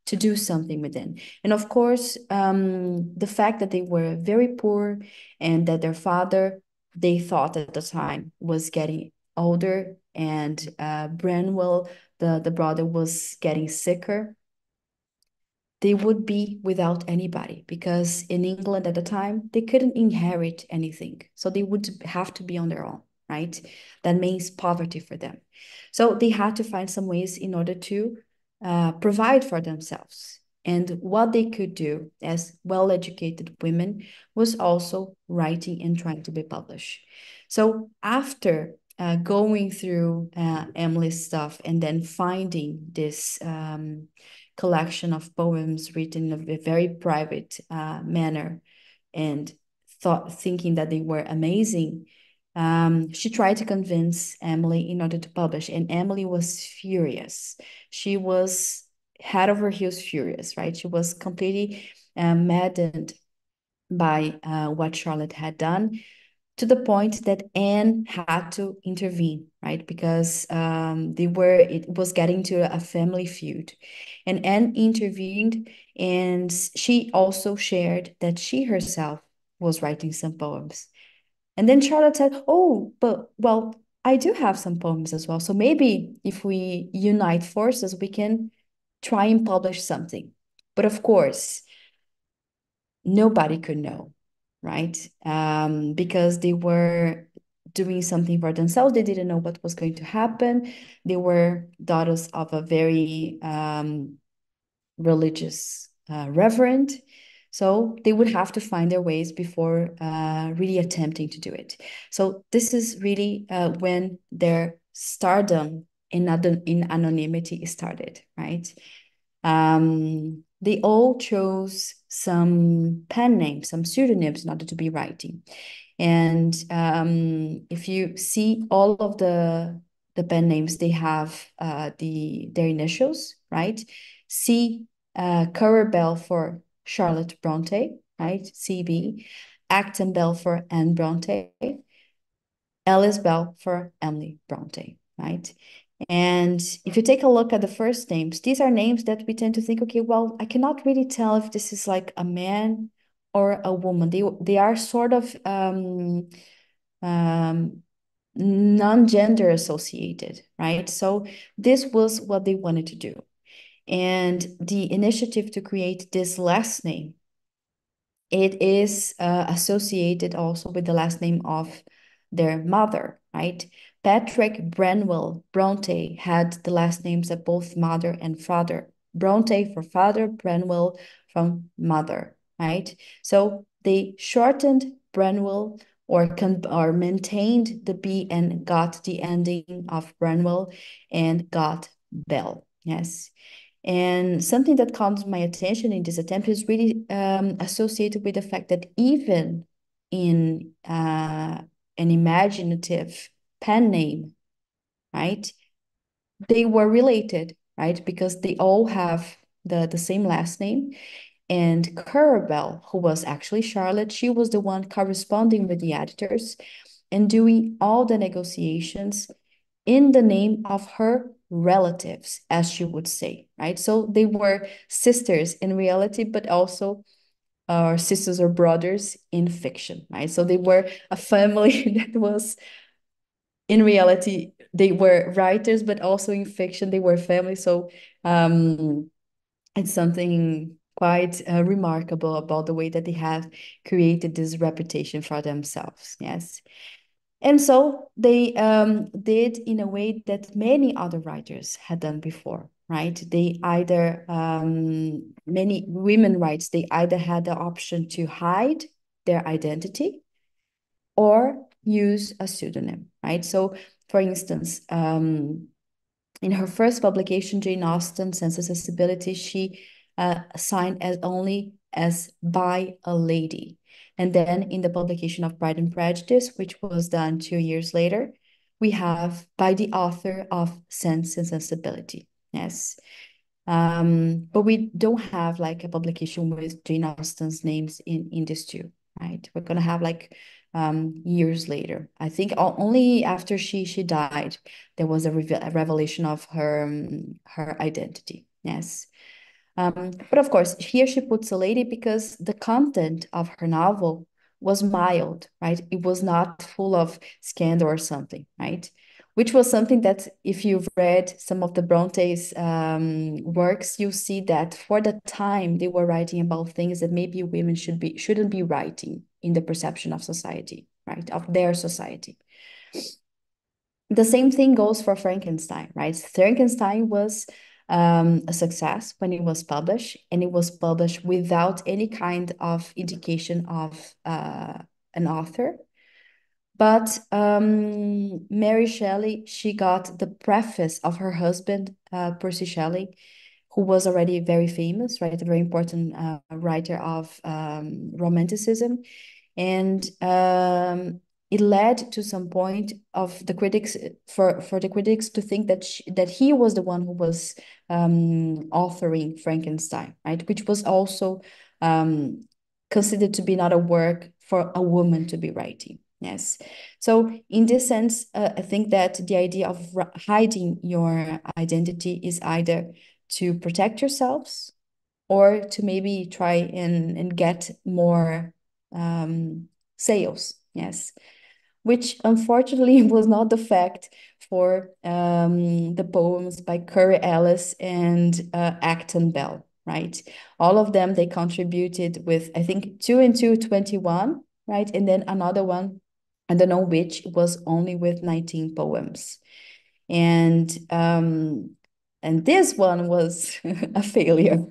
to do something with it. And of course, the fact that they were very poor and that their father, they thought at the time, was getting older, and Branwell, the brother, was getting sicker, they would be without anybody, because in England at the time, they couldn't inherit anything. So they would have to be on their own, right? That means poverty for them. So they had to find some ways in order to provide for themselves. And what they could do as well-educated women was also writing and trying to be published. So after going through Emily's stuff and then finding this collection of poems written in a very private manner, and thinking that they were amazing, she tried to convince Emily in order to publish, and Emily was furious. She was head over heels furious, right? She was completely maddened by what Charlotte had done, to the point that Anne had to intervene, right? Because it was getting to a family feud. And Anne intervened, and she also shared that she herself was writing some poems. And then Charlotte said, "Oh, but well, I do have some poems as well. So maybe if we unite forces, we can try and publish something." But of course, nobody could know, right? Because they were doing something for themselves. They didn't know what was going to happen. They were daughters of a very religious reverend. So they would have to find their ways before really attempting to do it. So this is really when their stardom in anonymity started, right? They all chose some pen names, some pseudonyms in order to be writing. And if you see all of the pen names, they have their initials, right? C, Currer Bell for Charlotte Brontë, right? CB. Acton Bell for Anne Brontë. Alice Bell for Emily Brontë, right? And if you take a look at the first names, these are names that we tend to think, okay, well, I cannot really tell if this is like a man or a woman. They are sort of non-gender associated, right? So this was what they wanted to do. And the initiative to create this last name, it is associated also with the last name of their mother, right? Patrick Branwell Brontë had the last names of both mother and father. Brontë for father, Branwell from mother, right? So they shortened Branwell or maintained the B and got the ending of Branwell and got Bell, yes. And something that caught my attention in this attempt is really associated with the fact that even in an imaginative pen name, right, they were related, right, because they all have the same last name. And Currer, who was actually Charlotte, she was the one corresponding with the editors and doing all the negotiations in the name of her relatives, as she would say, right? So they were sisters in reality, but also sisters or brothers in fiction, right? So they were a family that was, in reality, they were writers, but also in fiction, they were family. So it's something quite remarkable about the way that they have created this reputation for themselves, yes. And so they did in a way that many other writers had done before, right? They either, many women writes, they either had the option to hide their identity or use a pseudonym, right? So, for instance, in her first publication, Jane Austen, Sense and Sensibility, she signed as only as by a lady. And then in the publication of Pride and Prejudice, which was done 2 years later, we have by the author of Sense and Sensibility. Yes. But we don't have like a publication with Jane Austen's names in this too, right? We're gonna have like years later. I think only after she died, there was a revelation of her identity. Yes. But of course, here she puts a lady because the content of her novel was mild, right? It was not full of scandal or something, right? Which was something that if you've read some of the Bronte's works, you see that for the time they were writing about things that maybe women shouldn't be writing in the perception of society, right? Of their society. The same thing goes for Frankenstein, right? Frankenstein was a success when it was published, and it was published without any kind of indication of an author. But Mary Shelley, she got the preface of her husband, Percy Shelley, who was already very famous, right? A very important writer of Romanticism. And it led to some point of the critics, for the critics to think that he was the one who was authoring Frankenstein, right? Which was also considered to be not a work for a woman to be writing. Yes. So in this sense, I think that the idea of hiding your identity is either to protect yourselves or to maybe try and get more sales. Yes. Which unfortunately was not the fact for the poems by Curry Ellis and Acton Bell, right? All of them, they contributed with, I think, 2 and 2, 21, right? And then another one, I don't know which, was only with 19 poems. And this one was a failure.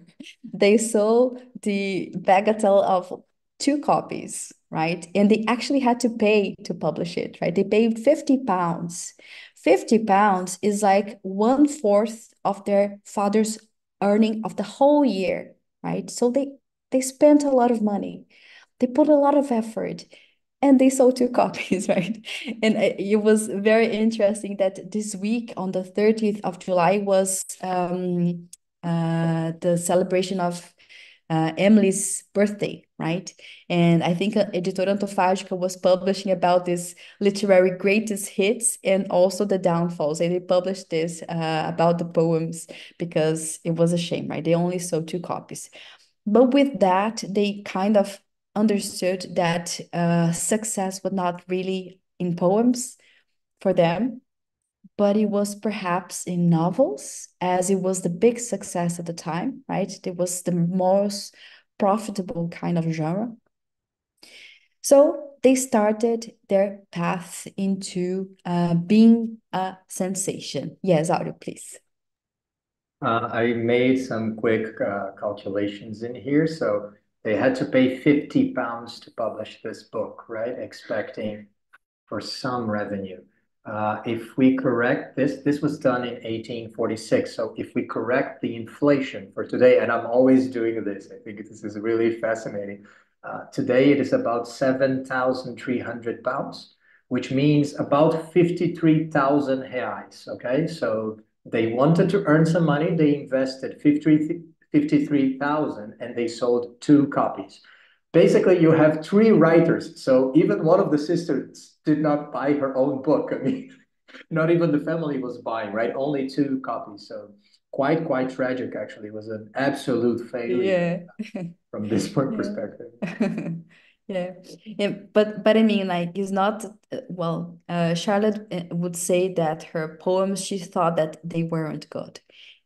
They sold the bagatelle of 2 copies, right? And they actually had to pay to publish it, right? They paid £50. £50 is like 1/4 of their father's earning of the whole year, right? So they spent a lot of money. They put a lot of effort. and they sold 2 copies, right? And it was very interesting that this week on the 30th of July was the celebration of Emily's birthday, right? And I think Editora Antofágica was publishing about this literary greatest hits and also the downfalls. And they published this about the poems because it was a shame, right? They only sold 2 copies. But with that, they kind of understood that success was not really in poems for them, but it was perhaps in novels, as it was the big success at the time, right? It was the most profitable kind of genre. So they started their path into being a sensation. Yes, Audio, please. I made some quick calculations in here. So they had to pay £50 to publish this book, right? Expecting for some revenue. If we correct this was done in 1846. So if we correct the inflation for today, and I'm always doing this, I think this is really fascinating. Today it is about £7,300, which means about 53,000 reais. Okay, so they wanted to earn some money. They invested 53,000 and they sold 2 copies. Basically, you have 3 writers. So even one of the sisters did not buy her own book. I mean, not even the family was buying, right? Only 2 copies. So quite tragic, actually. It was an absolute failure from this point perspective. Yeah. Yeah, but I mean, like, it's not well, Charlotte would say that her poems, she thought that they weren't good.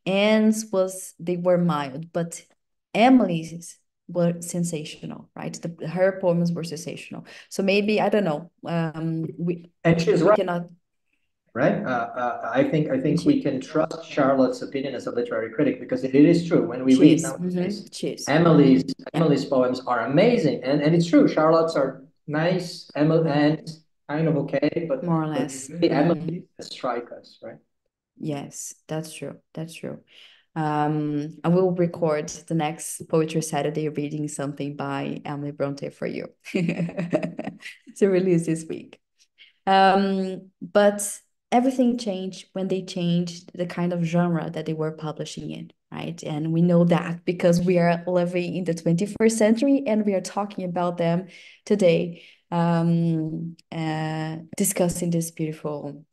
Anne's was they were mild, but Emily's were sensational, right? Her poems were sensational. So maybe I don't know. And she's we right. cannot. Right? I think we can trust Charlotte's opinion as a literary critic because it is true. When we read nowadays, Emily's poems are amazing, and it's true. Charlotte's are nice, Emily and kind of okay, but more or less. Emily strike us, right? Yes, that's true. That's true. I will record the next Poetry Saturday reading something by Emily Brontë for you to release this week. But everything changed when they changed the kind of genre that they were publishing in, right? And we know that because we are living in the 21st century and we are talking about them today, discussing this beautiful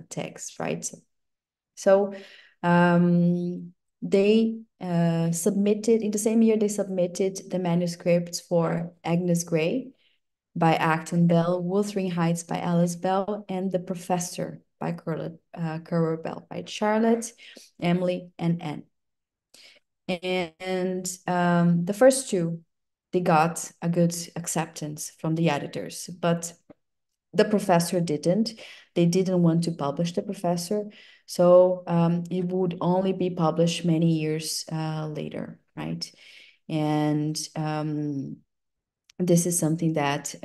text, right? So they submitted, in the same year, they submitted the manuscripts for Agnes Grey by Acton Bell, Wuthering Heights by Alice Bell, and The Professor by Currer Bell, by Charlotte, Emily, and Anne. And the first 2, they got a good acceptance from the editors, but The Professor didn't. They didn't want to publish The Professor, so it would only be published many years later, right? And this is something that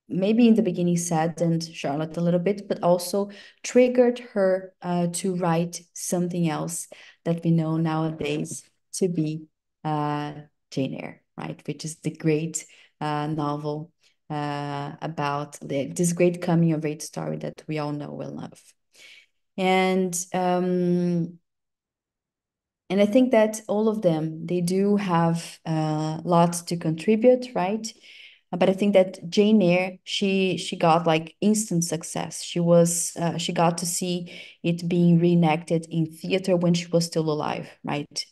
maybe in the beginning saddened Charlotte a little bit, but also triggered her to write something else that we know nowadays to be Jane Eyre, right? Which is the great novel about this great coming of age story that we all know and love. And I think that all of them, they do have lots to contribute, right? But I think that Jane Eyre, she got like instant success. She got to see it being reenacted in theater when she was still alive, right?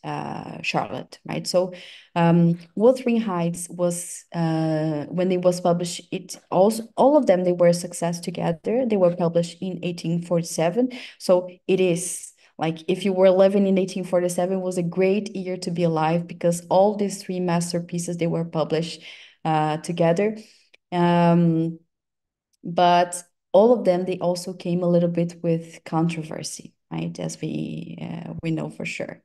Charlotte, right? So Wuthering Heights was when it was published, it also all of them, they were a success together. They were published in 1847. So it is like if you were living in 1847, it was a great year to be alive because all these 3 masterpieces, they were published together. But all of them, they also came a little bit with controversy, right? As we know for sure.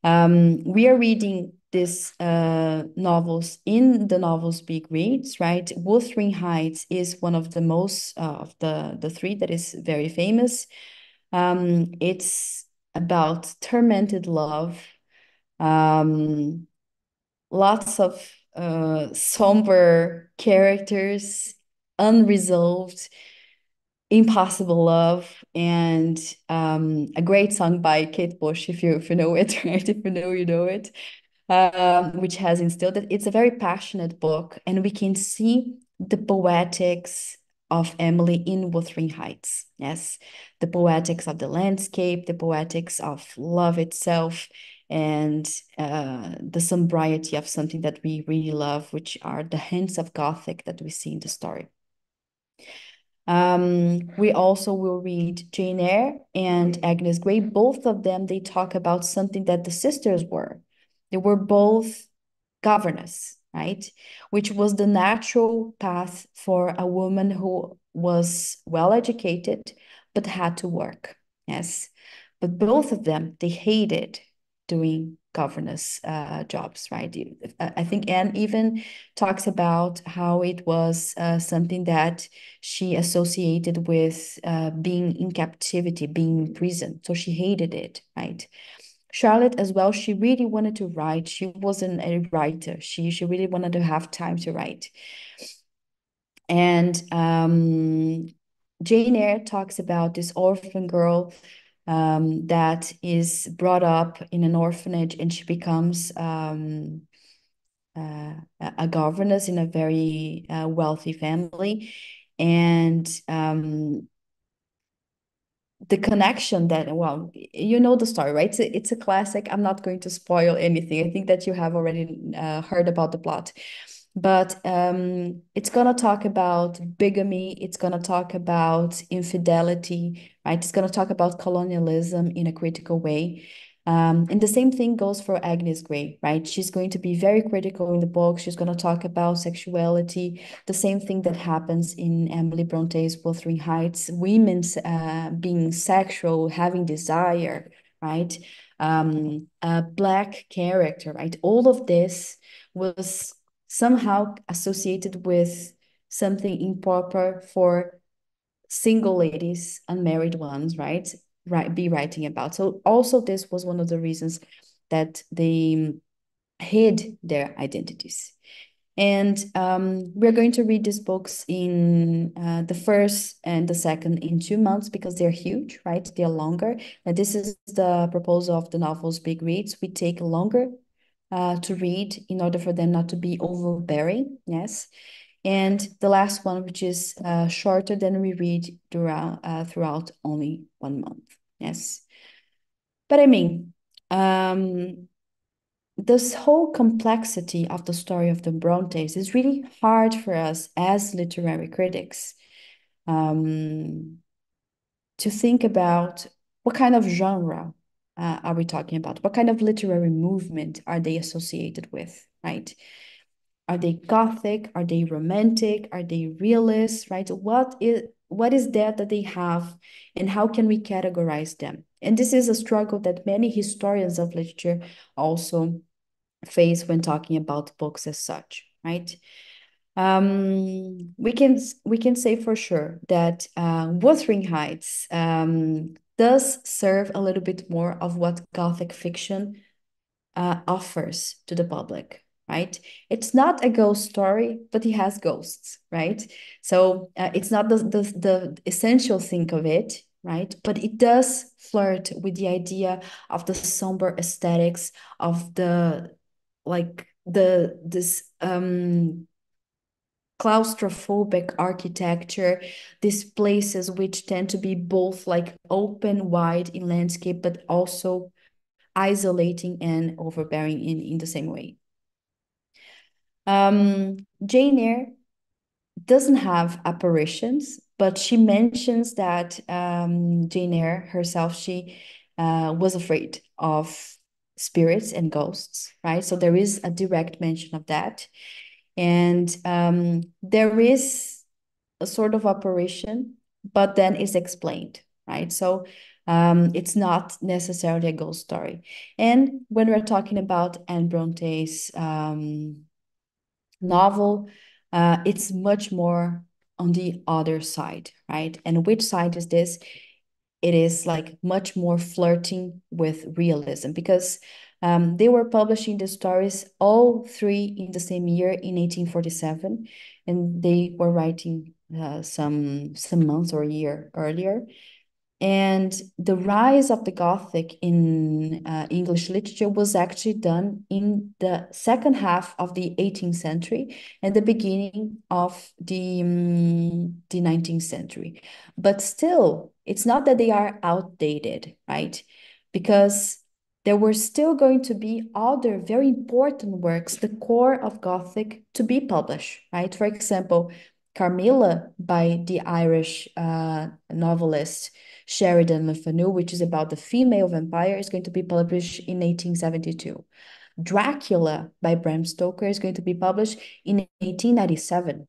We are reading these novels in the Novels Big Reads, right? Wuthering Heights is one of the most of the 3 that is very famous. It's about tormented love, lots of somber characters, unresolved, impossible love, and a great song by Kate Bush, if you know it, right? If you know, you know it, which has instilled it. It's a very passionate book, and we can see the poetics of Emily in Wuthering Heights. Yes, the poetics of the landscape, the poetics of love itself, and the sobriety of something that we really love, which are the hints of Gothic that we see in the story. We also will read Jane Eyre and Agnes Grey. Both of them, they talk about something that the sisters were. They were both governess, right? Which was the natural path for a woman who was well educated, but had to work. Yes. But both of them, they hated doing governess jobs, right? I think Anne even talks about how it was something that she associated with being in captivity, being in prison. So she hated it, right? Charlotte as well, she really wanted to write. She wasn't a writer. She really wanted to have time to write. And Jane Eyre talks about this orphan girl that is brought up in an orphanage, and she becomes a governess in a very wealthy family. And the connection that, well, you know the story, right? It's a classic. I'm not going to spoil anything. I think that you have already heard about the plot. But it's going to talk about bigamy. It's going to talk about infidelity, right? It's going to talk about colonialism in a critical way. And the same thing goes for Agnes Grey, right? She's going to be very critical in the book. She's going to talk about sexuality, the same thing that happens in Emily Bronte's Wuthering Heights, women's being sexual, having desire, right? A Black character, right? All of this was somehow associated with something improper for single ladies, unmarried ones, right? Be writing about. So also this was one of the reasons that they hid their identities. And we're going to read these books in the first and the second in 2 months because they're huge, right? They're longer. And this is the proposal of the novels Big Reads. We take longer to read in order for them not to be overbearing, yes. And the last one, which is shorter than we read throughout only 1 month, yes. But I mean, this whole complexity of the story of the Brontes is really hard for us as literary critics to think about what kind of genre are we talking about? What kind of literary movement are they associated with, right? Are they Gothic? Are they romantic? Are they realist, right? What is that they have, and how can we categorize them? And this is a struggle that many historians of literature also face when talking about books as such, right? We can say for sure that Wuthering Heights does serve a little bit more of what Gothic fiction offers to the public, right? It's not a ghost story, but it has ghosts, right? So it's not the essential thing of it, right? But it does flirt with the idea of the somber aesthetics of this claustrophobic architecture, these places which tend to be both like open wide in landscape, but also isolating and overbearing in the same way. Jane Eyre doesn't have apparitions, but she mentions that Jane Eyre herself, she was afraid of spirits and ghosts, right? So there is a direct mention of that. And there is a sort of apparition, but then it's explained, right? So it's not necessarily a ghost story. And when we're talking about Anne Bronte's novel, it's much more on the other side, right? And which side is this? It is like much more flirting with realism because They were publishing the stories, all three in the same year in 1847, and they were writing some months or a year earlier. And the rise of the Gothic in English literature was actually done in the second half of the 18th century and the beginning of the 19th century. But still, it's not that they are outdated, right? Because there were still going to be other very important works, the core of Gothic, to be published, right? For example, Carmilla by the Irish novelist Sheridan Le Fanu, which is about the female vampire, is going to be published in 1872. Dracula by Bram Stoker is going to be published in 1897.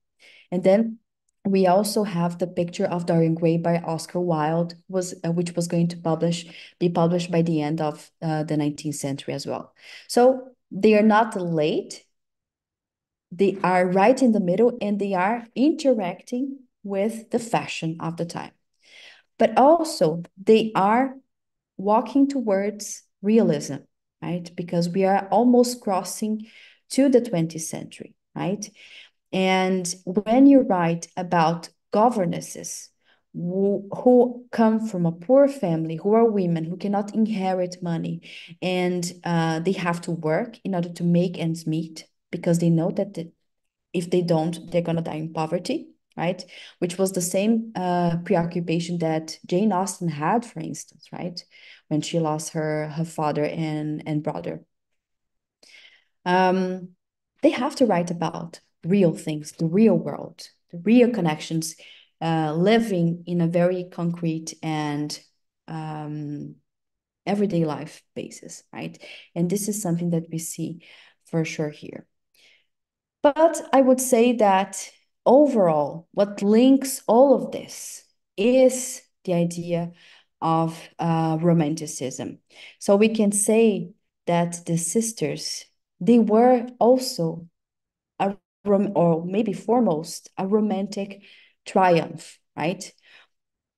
And then we also have the Picture of Dorian Gray by Oscar Wilde, which was going to be published by the end of the 19th century as well. So they are not late. They are right in the middle, and they are interacting with the fashion of the time. But also they are walking towards realism, right? Because we are almost crossing to the 20th century, right? And when you write about governesses who come from a poor family, who are women, who cannot inherit money, and they have to work in order to make ends meet, because they know that if they don't, they're going to die in poverty, right? Which was the same preoccupation that Jane Austen had, for instance, right? When she lost her father and brother. They have to write about real things, the real world, the real connections, living in a very concrete and everyday life basis, right? And this is something that we see for sure here. But I would say that overall, what links all of this is the idea of romanticism. So we can say that the sisters, they were also or maybe foremost, a romantic triumph, right?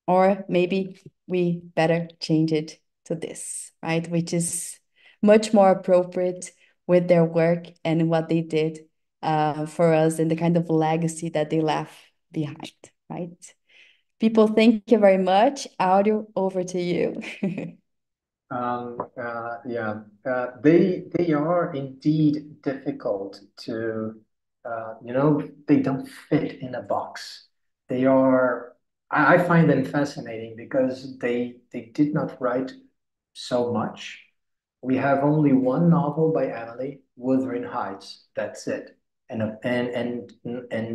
Or maybe we better change it to this, right? Which is much more appropriate with their work and what they did for us and the kind of legacy that they left behind, right? People, thank you very much. Audio, over to you. Yeah, they are indeed difficult to, they don't fit in a box. They are, I find them fascinating because they did not write so much. We have only one novel by Emily, Wuthering Heights. That's it, and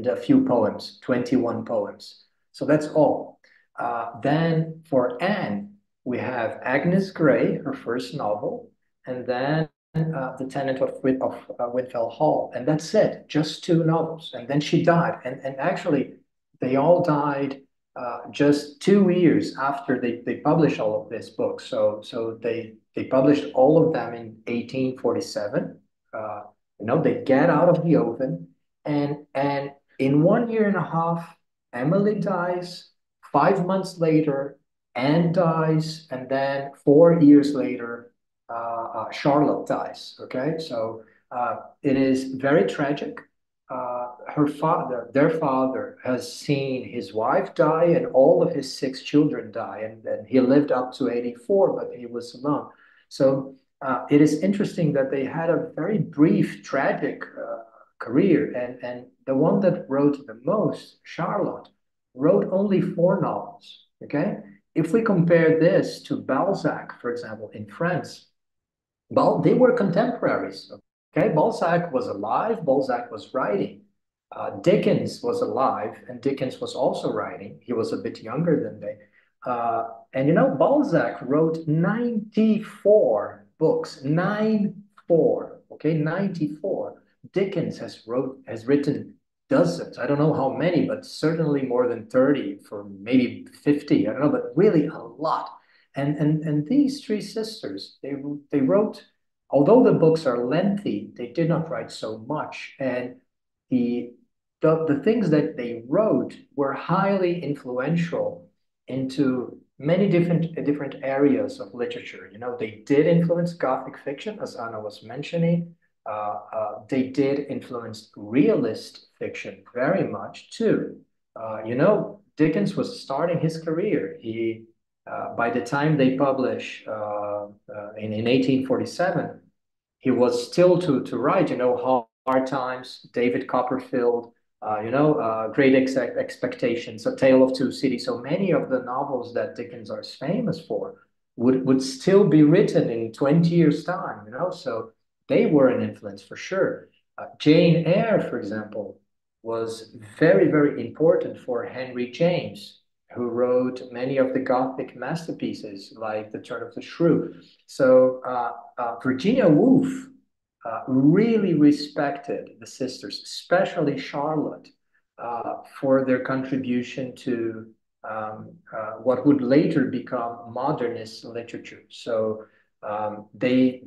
a few poems, 21 poems. So that's all. Then for Anne, we have Agnes Grey, her first novel, and then The Tenant of Windfell Hall, and that's it, just two novels. And then she died, and actually, they all died just 2 years after they published all of these books. So they published all of them in 1847. They get out of the oven, and in 1 year and a half, Emily dies. 5 months later, Anne dies, and then 4 years later, Charlotte dies. Okay, so it is very tragic. Their father, has seen his wife die and all of his six children die, and he lived up to 84, but he was alone. So it is interesting that they had a very brief, tragic career, and the one that wrote the most, Charlotte, wrote only 4 novels. Okay, if we compare this to Balzac, for example, in France, they were contemporaries. Okay, Balzac was alive, Balzac was writing. Dickens was alive, and Dickens was also writing. He was a bit younger than they. And Balzac wrote 94 books, 94. Okay, 94. Dickens has written dozens. I don't know how many, but certainly more than 30, for maybe 50. I don't know, but really a lot. And these three sisters, they wrote, although the books are lengthy, they did not write so much. And the things that they wrote were highly influential into many different areas of literature. You know, they did influence Gothic fiction, as Anna was mentioning. They did influence realist fiction very much too. You know, Dickens was starting his career. He, by the time they publish in 1847, he was still to write. You know, Hard Times, David Copperfield. Great Expectations, A Tale of Two Cities. So many of the novels that Dickens is famous for would still be written in 20 years' time, you know, so they were an influence for sure. Jane Eyre, for example, was very, very important for Henry James, who wrote many of the Gothic masterpieces like The Turn of the Shrew. So Virginia Woolf really respected the sisters, especially Charlotte, for their contribution to what would later become modernist literature. So there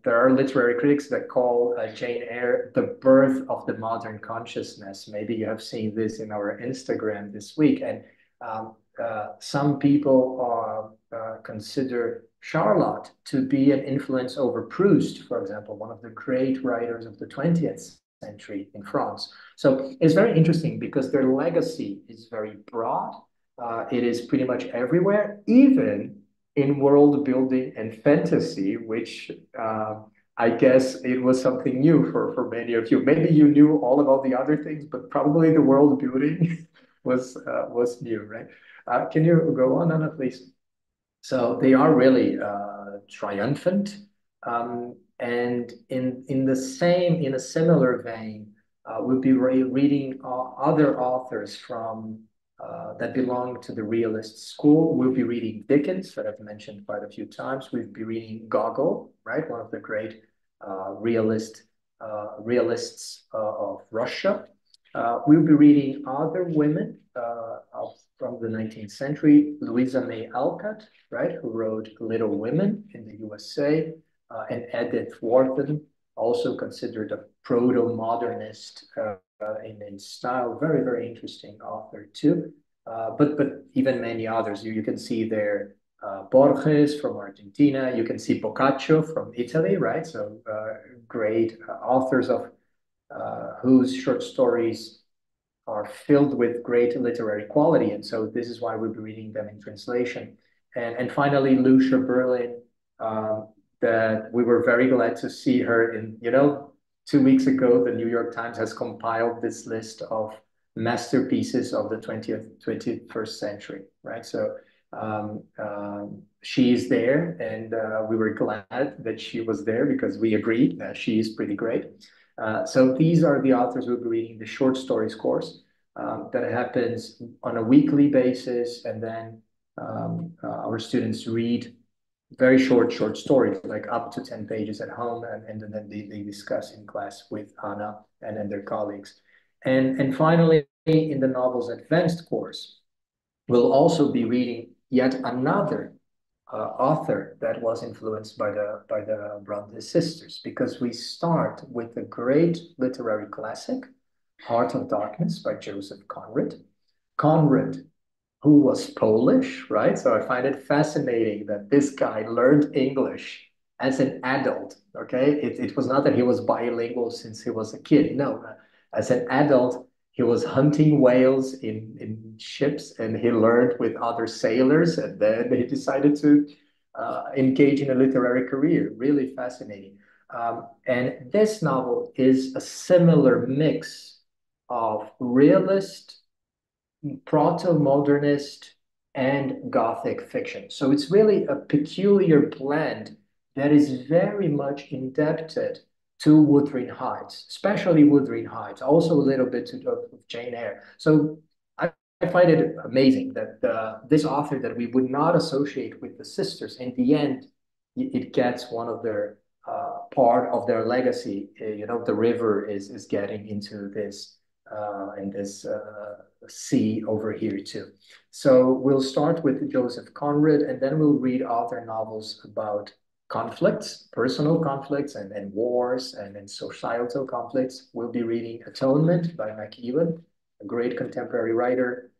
are literary critics that call Jane Eyre the birth of the modern consciousness. Maybe you have seen this in our Instagram this week. And some people consider Charlotte to be an influence over Proust, for example, one of the great writers of the 20th century in France. So it's very interesting because their legacy is very broad. It is pretty much everywhere, even in world building and fantasy, which I guess it was something new for many of you. Maybe you knew all about the other things, but probably the world building was new, right? Can you go on, Anna, please? So they are really triumphant. And in a similar vein, we'll be reading other authors from that belong to the realist school. We'll be reading Dickens, that I've mentioned quite a few times. We'll be reading Gogol, right? One of the great realists of Russia. We'll be reading other women from the 19th century, Louisa May Alcott, right, who wrote Little Women in the USA, and Edith Wharton, also considered a proto-modernist in style, very, very interesting author too. But even many others. You can see there Borges from Argentina. You can see Boccaccio from Italy, right? So great authors of whose short stories are filled with great literary quality. And so this is why we'll be reading them in translation. And finally, Lucia Berlin, that we were very glad to see her in, 2 weeks ago, the New York Times has compiled this list of masterpieces of the 21st century, right? So she is there, and we were glad that she was there because we agreed that she is pretty great. So these are the authors we'll be reading the short stories course that happens on a weekly basis, and then our students read very short stories, like up to 10 pages at home, and then they discuss in class with Anna and then their colleagues. And finally, in the novels advanced course, we'll also be reading yet another author that was influenced by the Brontë sisters, because we start with the great literary classic, Heart of Darkness by Joseph Conrad. Conrad, who was Polish, right? So I find it fascinating that this guy learned English as an adult, okay? It was not that he was bilingual since he was a kid. No, as an adult, he was hunting whales in ships, and he learned with other sailors, and then he decided to engage in a literary career. Really fascinating. And this novel is a similar mix of realist, proto-modernist, and Gothic fiction. So it's really a peculiar blend that is very much indebted to Wuthering Heights, especially Wuthering Heights, also a little bit to Jane Eyre. So I find it amazing that this author that we would not associate with the sisters, in the end, it gets one of their part of their legacy. The river is getting into this and this sea over here too. So we'll start with Joseph Conrad, and then we'll read other novels about conflicts, personal conflicts, and wars, and societal conflicts. We'll be reading Atonement by McEwan, a great contemporary writer.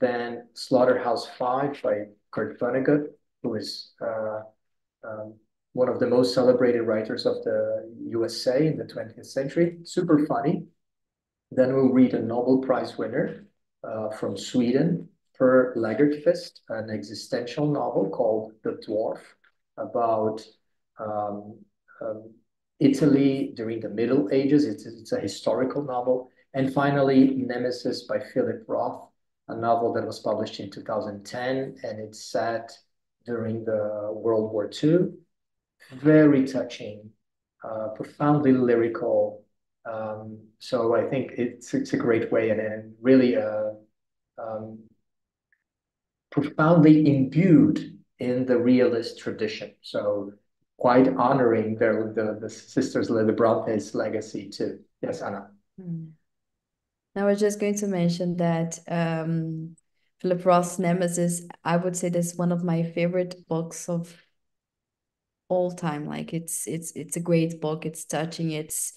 then Slaughterhouse-Five by Kurt Vonnegut, who is um, one of the most celebrated writers of the USA in the 20th century. Super funny. Then we'll read a Nobel Prize winner from Sweden, Per Lagerkvist, an existential novel called The Dwarf, about um, um, Italy during the Middle Ages. It's a historical novel. And finally, Nemesis by Philip Roth, a novel that was published in 2010, and it's set during the World War II. Very touching, profoundly lyrical. So I think it's a great way and really um, profoundly imbued in the realist tradition. So quite honoring the sisters, the Bronte's legacy too. Yes, Anna. I was just going to mention that Philip Roth's Nemesis, I would say that's one of my favorite books of all time. Like it's a great book. It's touching. It's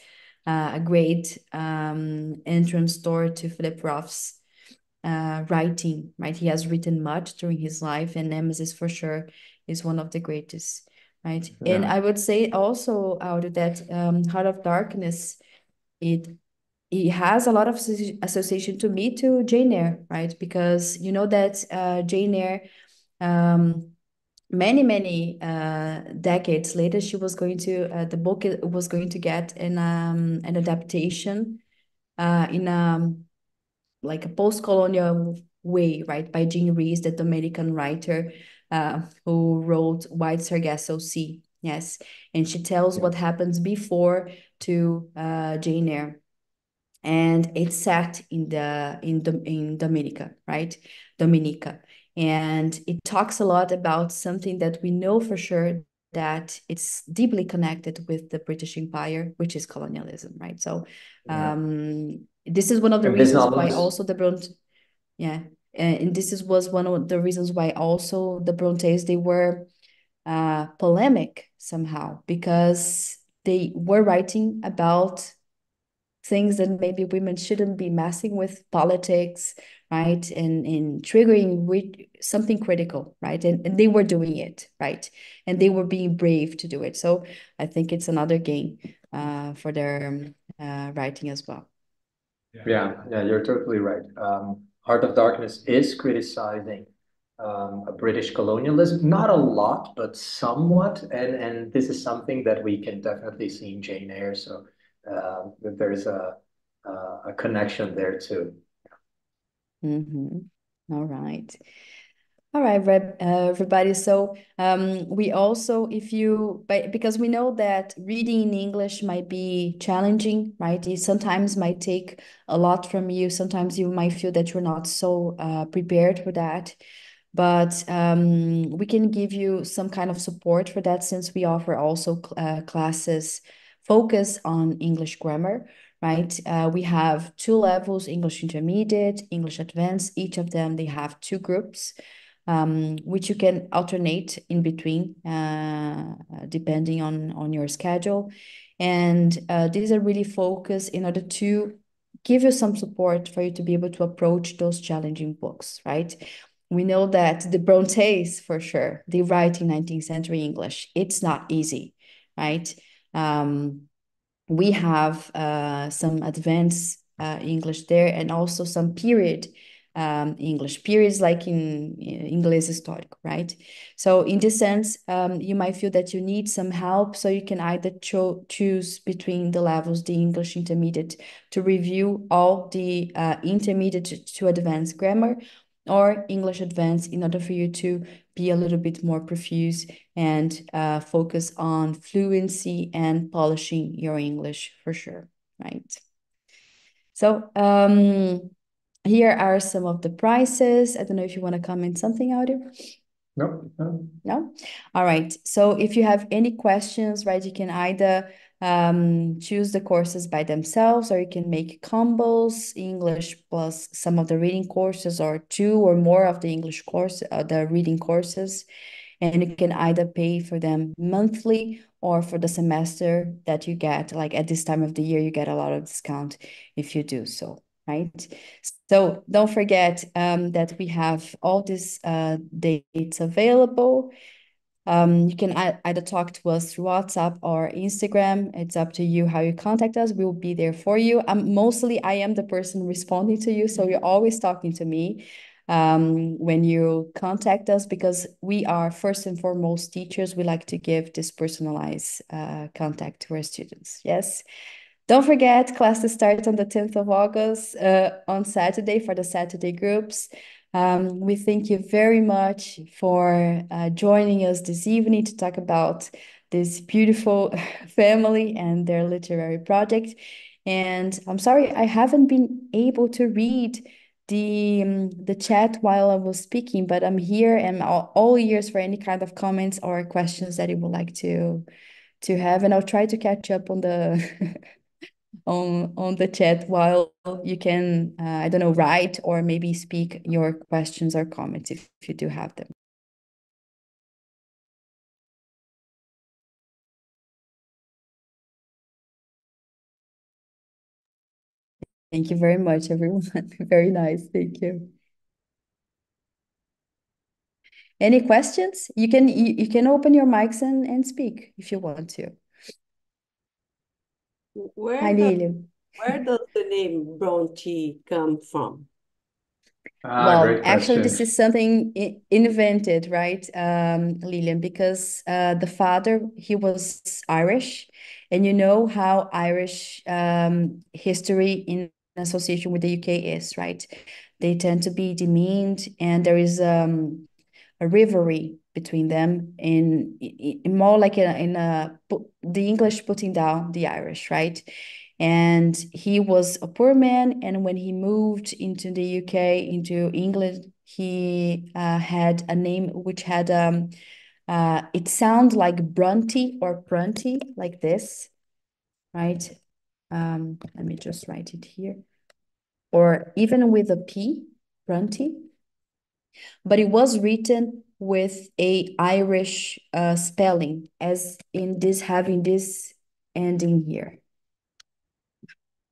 a great entrance door to Philip Roth's writing, right? He has written much during his life, and Nemesis for sure is one of the greatest, right? Yeah. And I would say also out of that Heart of Darkness, it has a lot of association to me to Jane Eyre, right? Because you know that Jane Eyre, many decades later, she was going to the book was going to get an adaptation in like a post-colonial way, right, by Jean Rhys, the Dominican writer who wrote White Sargasso Sea. Yes, and she tells what happens before to Jane Eyre, and it's set in Dominica, right, Dominica, and it talks a lot about something that we know for sure that it's deeply connected with the British Empire, which is colonialism, right? So this is one of the And this reasons novel why is also the Bronte, yeah, and was one of the reasons why also the Brontes, they were polemic somehow, because they were writing about things that maybe women shouldn't be messing with, politics, right? And triggering something critical, right? And they were doing it, right? And they were being brave to do it. So I think it's another gain for their writing as well. Yeah, you're totally right. Heart of Darkness is criticizing a British colonialism, not a lot, but somewhat, and this is something that we can definitely see in Jane Eyre. So there's a connection there too. All right. All right, everybody. So we also, because we know that reading in English might be challenging, right? It sometimes might take a lot from you. Sometimes you might feel that you're not so prepared for that. But we can give you some kind of support for that, since we offer also classes focus on English grammar, right? We have 2 levels: English Intermediate, English Advanced. Each of them, they have 2 groups, which you can alternate in between, depending on your schedule. And these are really focused in order to give you some support for you to be able to approach those challenging books, right? We know that the Brontes, for sure, they write in 19th century English. It's not easy, right? We have some advanced English there, and also some period English, periods like in English historical, right? So in this sense, you might feel that you need some help, so you can either choose between the levels, the English Intermediate, to review all the intermediate to advanced grammar, or English Advanced, in order for you to be a little bit more profuse and focus on fluency and polishing your English for sure, right? So here are some of the prices. I don't know if you want to comment something, Audio. No. No? All right. So if you have any questions, right, you can either choose the courses by themselves, or you can make combos, English plus some of the reading courses, or 2 or more of the English course, the reading courses. And you can either pay for them monthly or for the semester that you get. Like at this time of the year, you get a lot of discount if you do so, right? So don't forget that we have all these dates available. You can either talk to us through WhatsApp or Instagram. It's up to you how you contact us. We will be there for you. Mostly I am the person responding to you, so you're always talking to me when you contact us, because we are first and foremost teachers. We like to give this personalized contact to our students. Yes. Don't forget, classes start on the 10th of August on Saturday for the Saturday groups. We thank you very much for joining us this evening to talk about this beautiful family and their literary project. And I'm sorry, I haven't been able to read the chat while I was speaking, but I'm here and all ears for any kind of comments or questions that you would like to have, and I'll try to catch up on the on the chat while you can I don't know, write or maybe speak your questions or comments if you do have them. Thank you very much, everyone. Very nice. Thank you. Any questions? You can open your mics and speak if you want to. Hi, Where does Lilian. the name Bronte come from? Well, Great actually, question. this is something invented, right, Lilian, because the father, he was Irish, and you know how Irish history in association with the UK is, right? They tend to be demeaned, and there is a rivalry between them in more like the English putting down the Irish, right? And he was a poor man, and when he moved into the UK, into England, he had a name which had it sounds like Bronte or Prunty, like this, right? Let me just write it here, or even with a P, Bronte, but it was written with a Irish spelling, as in this, having this ending here,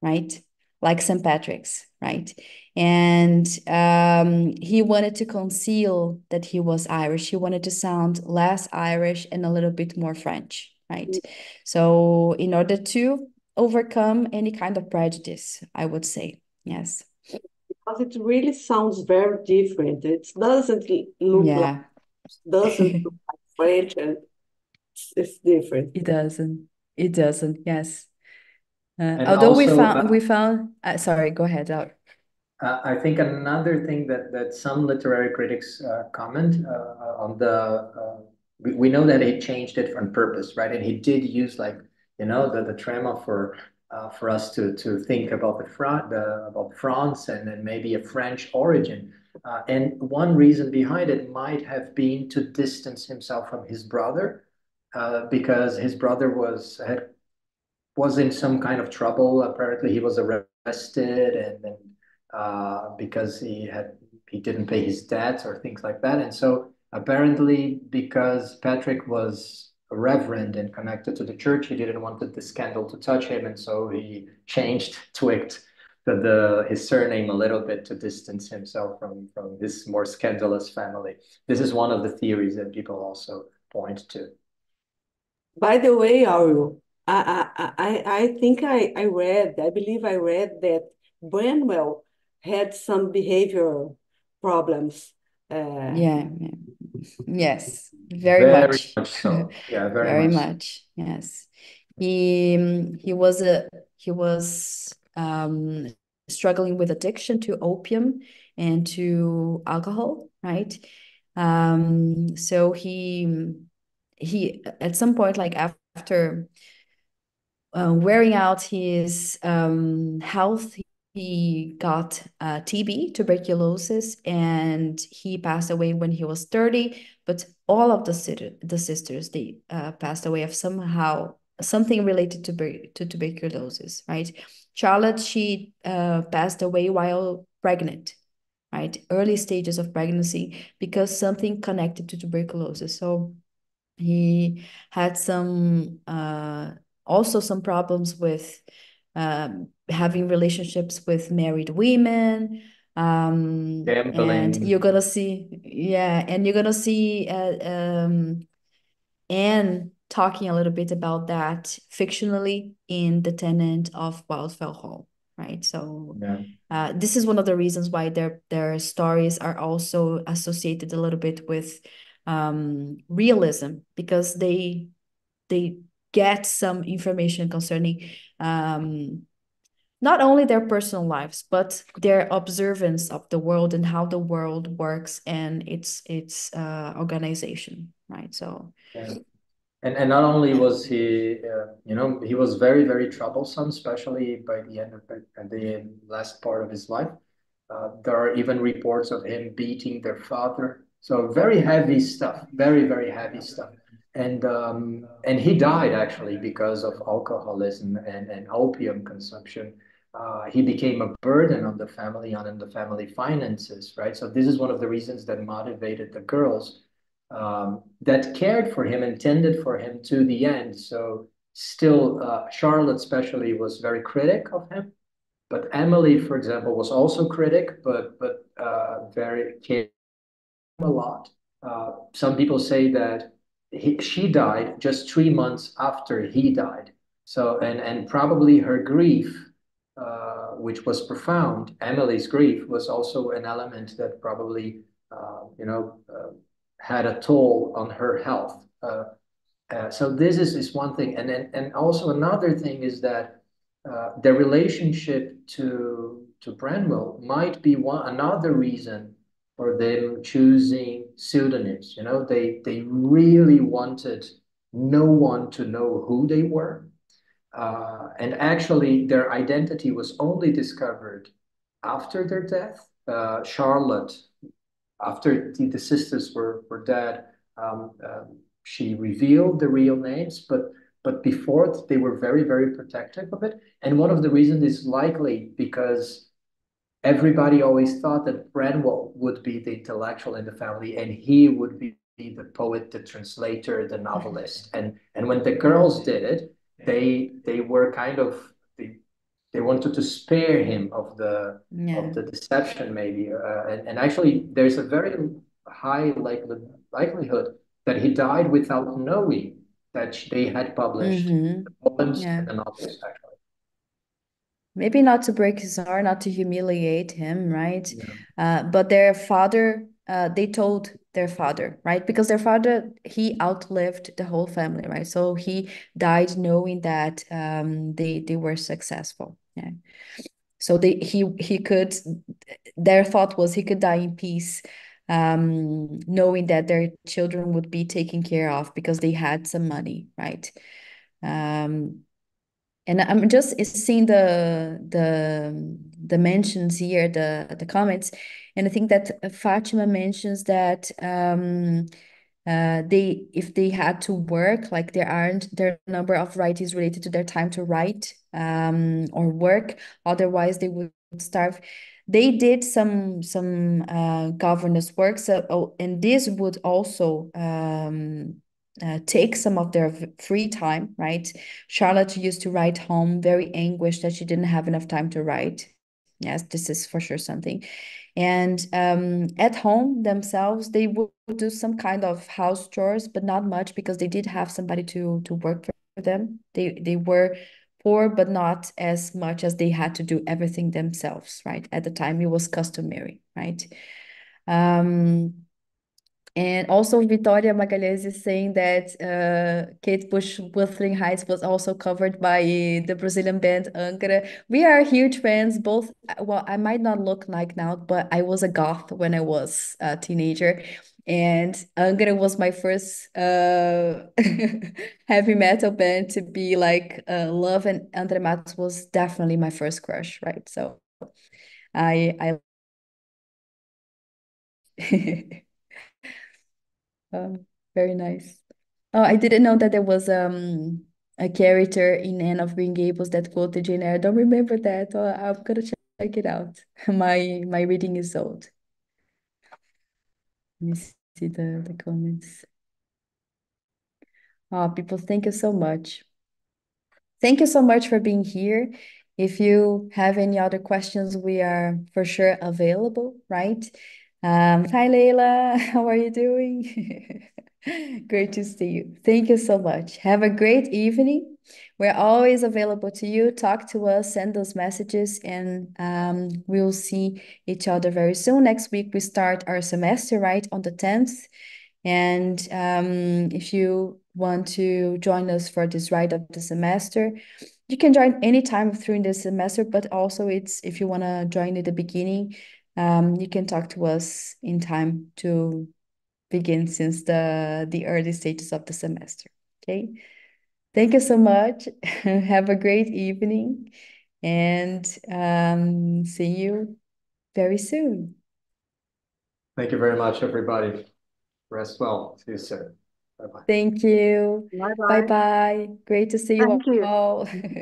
right? Like St. Patrick's, right? And he wanted to conceal that he was Irish. He wanted to sound less Irish and a little bit more French, right? So in order to overcome any kind of prejudice, I would say, yes. Because it really sounds very different. It doesn't look like Yeah, doesn't look like French, and it's different. it doesn't. It doesn't, yes. And Although also, we found sorry, go ahead, Laura. I think another thing that some literary critics comment on we know that he changed it on purpose, right? And he did use, like, the trema for us to think about about France and then maybe a French origin. And one reason behind it might have been to distance himself from his brother, because his brother was in some kind of trouble. Apparently, he was arrested, and then because he didn't pay his debts or things like that. And so apparently, because Patrick was a reverend and connected to the church, he didn't want the scandal to touch him, and so he tweaked his surname a little bit to distance himself from his more scandalous family. This is one of the theories that people also point to. By the way, Aurel, I think I believe I read that Branwell had some behavioral problems. Yeah, yes, very Very much. much so. Yeah, very Very much so. much, yes. He was struggling with addiction to opium and to alcohol, right? So he at some point, like after wearing out his health, he got TB, tuberculosis, and he passed away when he was 30. But all of the sisters, they passed away of somehow something related to tuberculosis, right? Charlotte, she passed away while pregnant, right? Early stages of pregnancy, because something connected to tuberculosis. So he had some also some problems with having relationships with married women. And Gambling. you're gonna see, yeah, and you're gonna see Anne talking a little bit about that fictionally in The Tenant of Wildfell Hall, right? So Yeah. this is one of the reasons why their stories are also associated a little bit with realism, because they get some information concerning not only their personal lives, but their observance of the world and how the world works and its organization, right? So Yeah. And not only was he, he was very, very troublesome, especially by the end of at the last part of his life. There are even reports of him beating their father. So very heavy stuff, very, very heavy stuff. And he died actually because of alcoholism and opium consumption. He became a burden on the family, on the family finances, right? So this is one of the reasons that motivated the girls that cared for him and tended for him to the end. So still, Charlotte especially was very critic of him, but Emily, for example, was also critic, but very cared a lot. Some people say that she died just 3 months after he died. So and probably her grief, which was profound, Emily's grief was also an element that probably had a toll on her health. So this is one thing, and also another thing is that the relationship to Branwell might be another reason for them choosing pseudonyms. They really wanted no one to know who they were, and actually their identity was only discovered after their death. Charlotte, after the sisters were dead, she revealed the real names, but before they were very, very protective of it. And one of the reasons is likely because everybody always thought that Branwell would be the intellectual in the family and he would be the poet, the translator, the novelist. And when the girls did it, they were kind of they wanted to spare him of the deception maybe. And actually there's a very high likelihood that he died without knowing that they had published the poems and the novels actually. Maybe not to break his heart, not to humiliate him, right? Yeah. But their father, they told their father, right? Because their father, he outlived the whole family, right? So he died knowing that they were successful. Yeah. So he could, their thought was he could die in peace, knowing that their children would be taken care of because they had some money, right? And I'm just seeing the mentions here, the comments, and I think that Fatima mentions that they, if they had to work, like there are a number of writings related to their time to write or work, otherwise they would starve. They did some governance work, so and this would also take some of their free time, right? Charlotte used to write home very anguished that she didn't have enough time to write. Yes, this is for sure something. And at home themselves, they would do some kind of house chores, but not much because they did have somebody to work for them. They were poor, but not as much as they had to do everything themselves, right? At the time, it was customary, right? And also Vitória Magalhães is saying that Kate Bush Wuthering Heights was also covered by the Brazilian band Angra. We are huge fans, both. Well, I might not look like now, but I was a goth when I was a teenager. And Angra was my first heavy metal band to be like love, and André Matos was definitely my first crush, right? So I very nice. Oh, I didn't know that there was a character in Anne of Green Gables that quoted Jane Eyre. I don't remember that. Oh, I'm gonna check it out. My reading is old. Let me see the comments. Oh, people, thank you so much. Thank you so much for being here. If you have any other questions, we are for sure available, right? Hi, Leila. How are you doing? Great to see you. Thank you so much. Have a great evening. We're always available to you. Talk to us, send those messages, and we'll see each other very soon. Next week, we start our semester, right, on the 10th. And if you want to join us for this ride of the semester, you can join anytime during the semester, but also if you want to join at the beginning, you can talk to us in time to begin since the early stages of the semester. Okay. Thank you so much. Have a great evening and see you very soon. Thank you very much, everybody. Rest well. See you soon. Bye-bye. Thank you. Bye-bye. Bye-bye. Great to see you Thank you. all.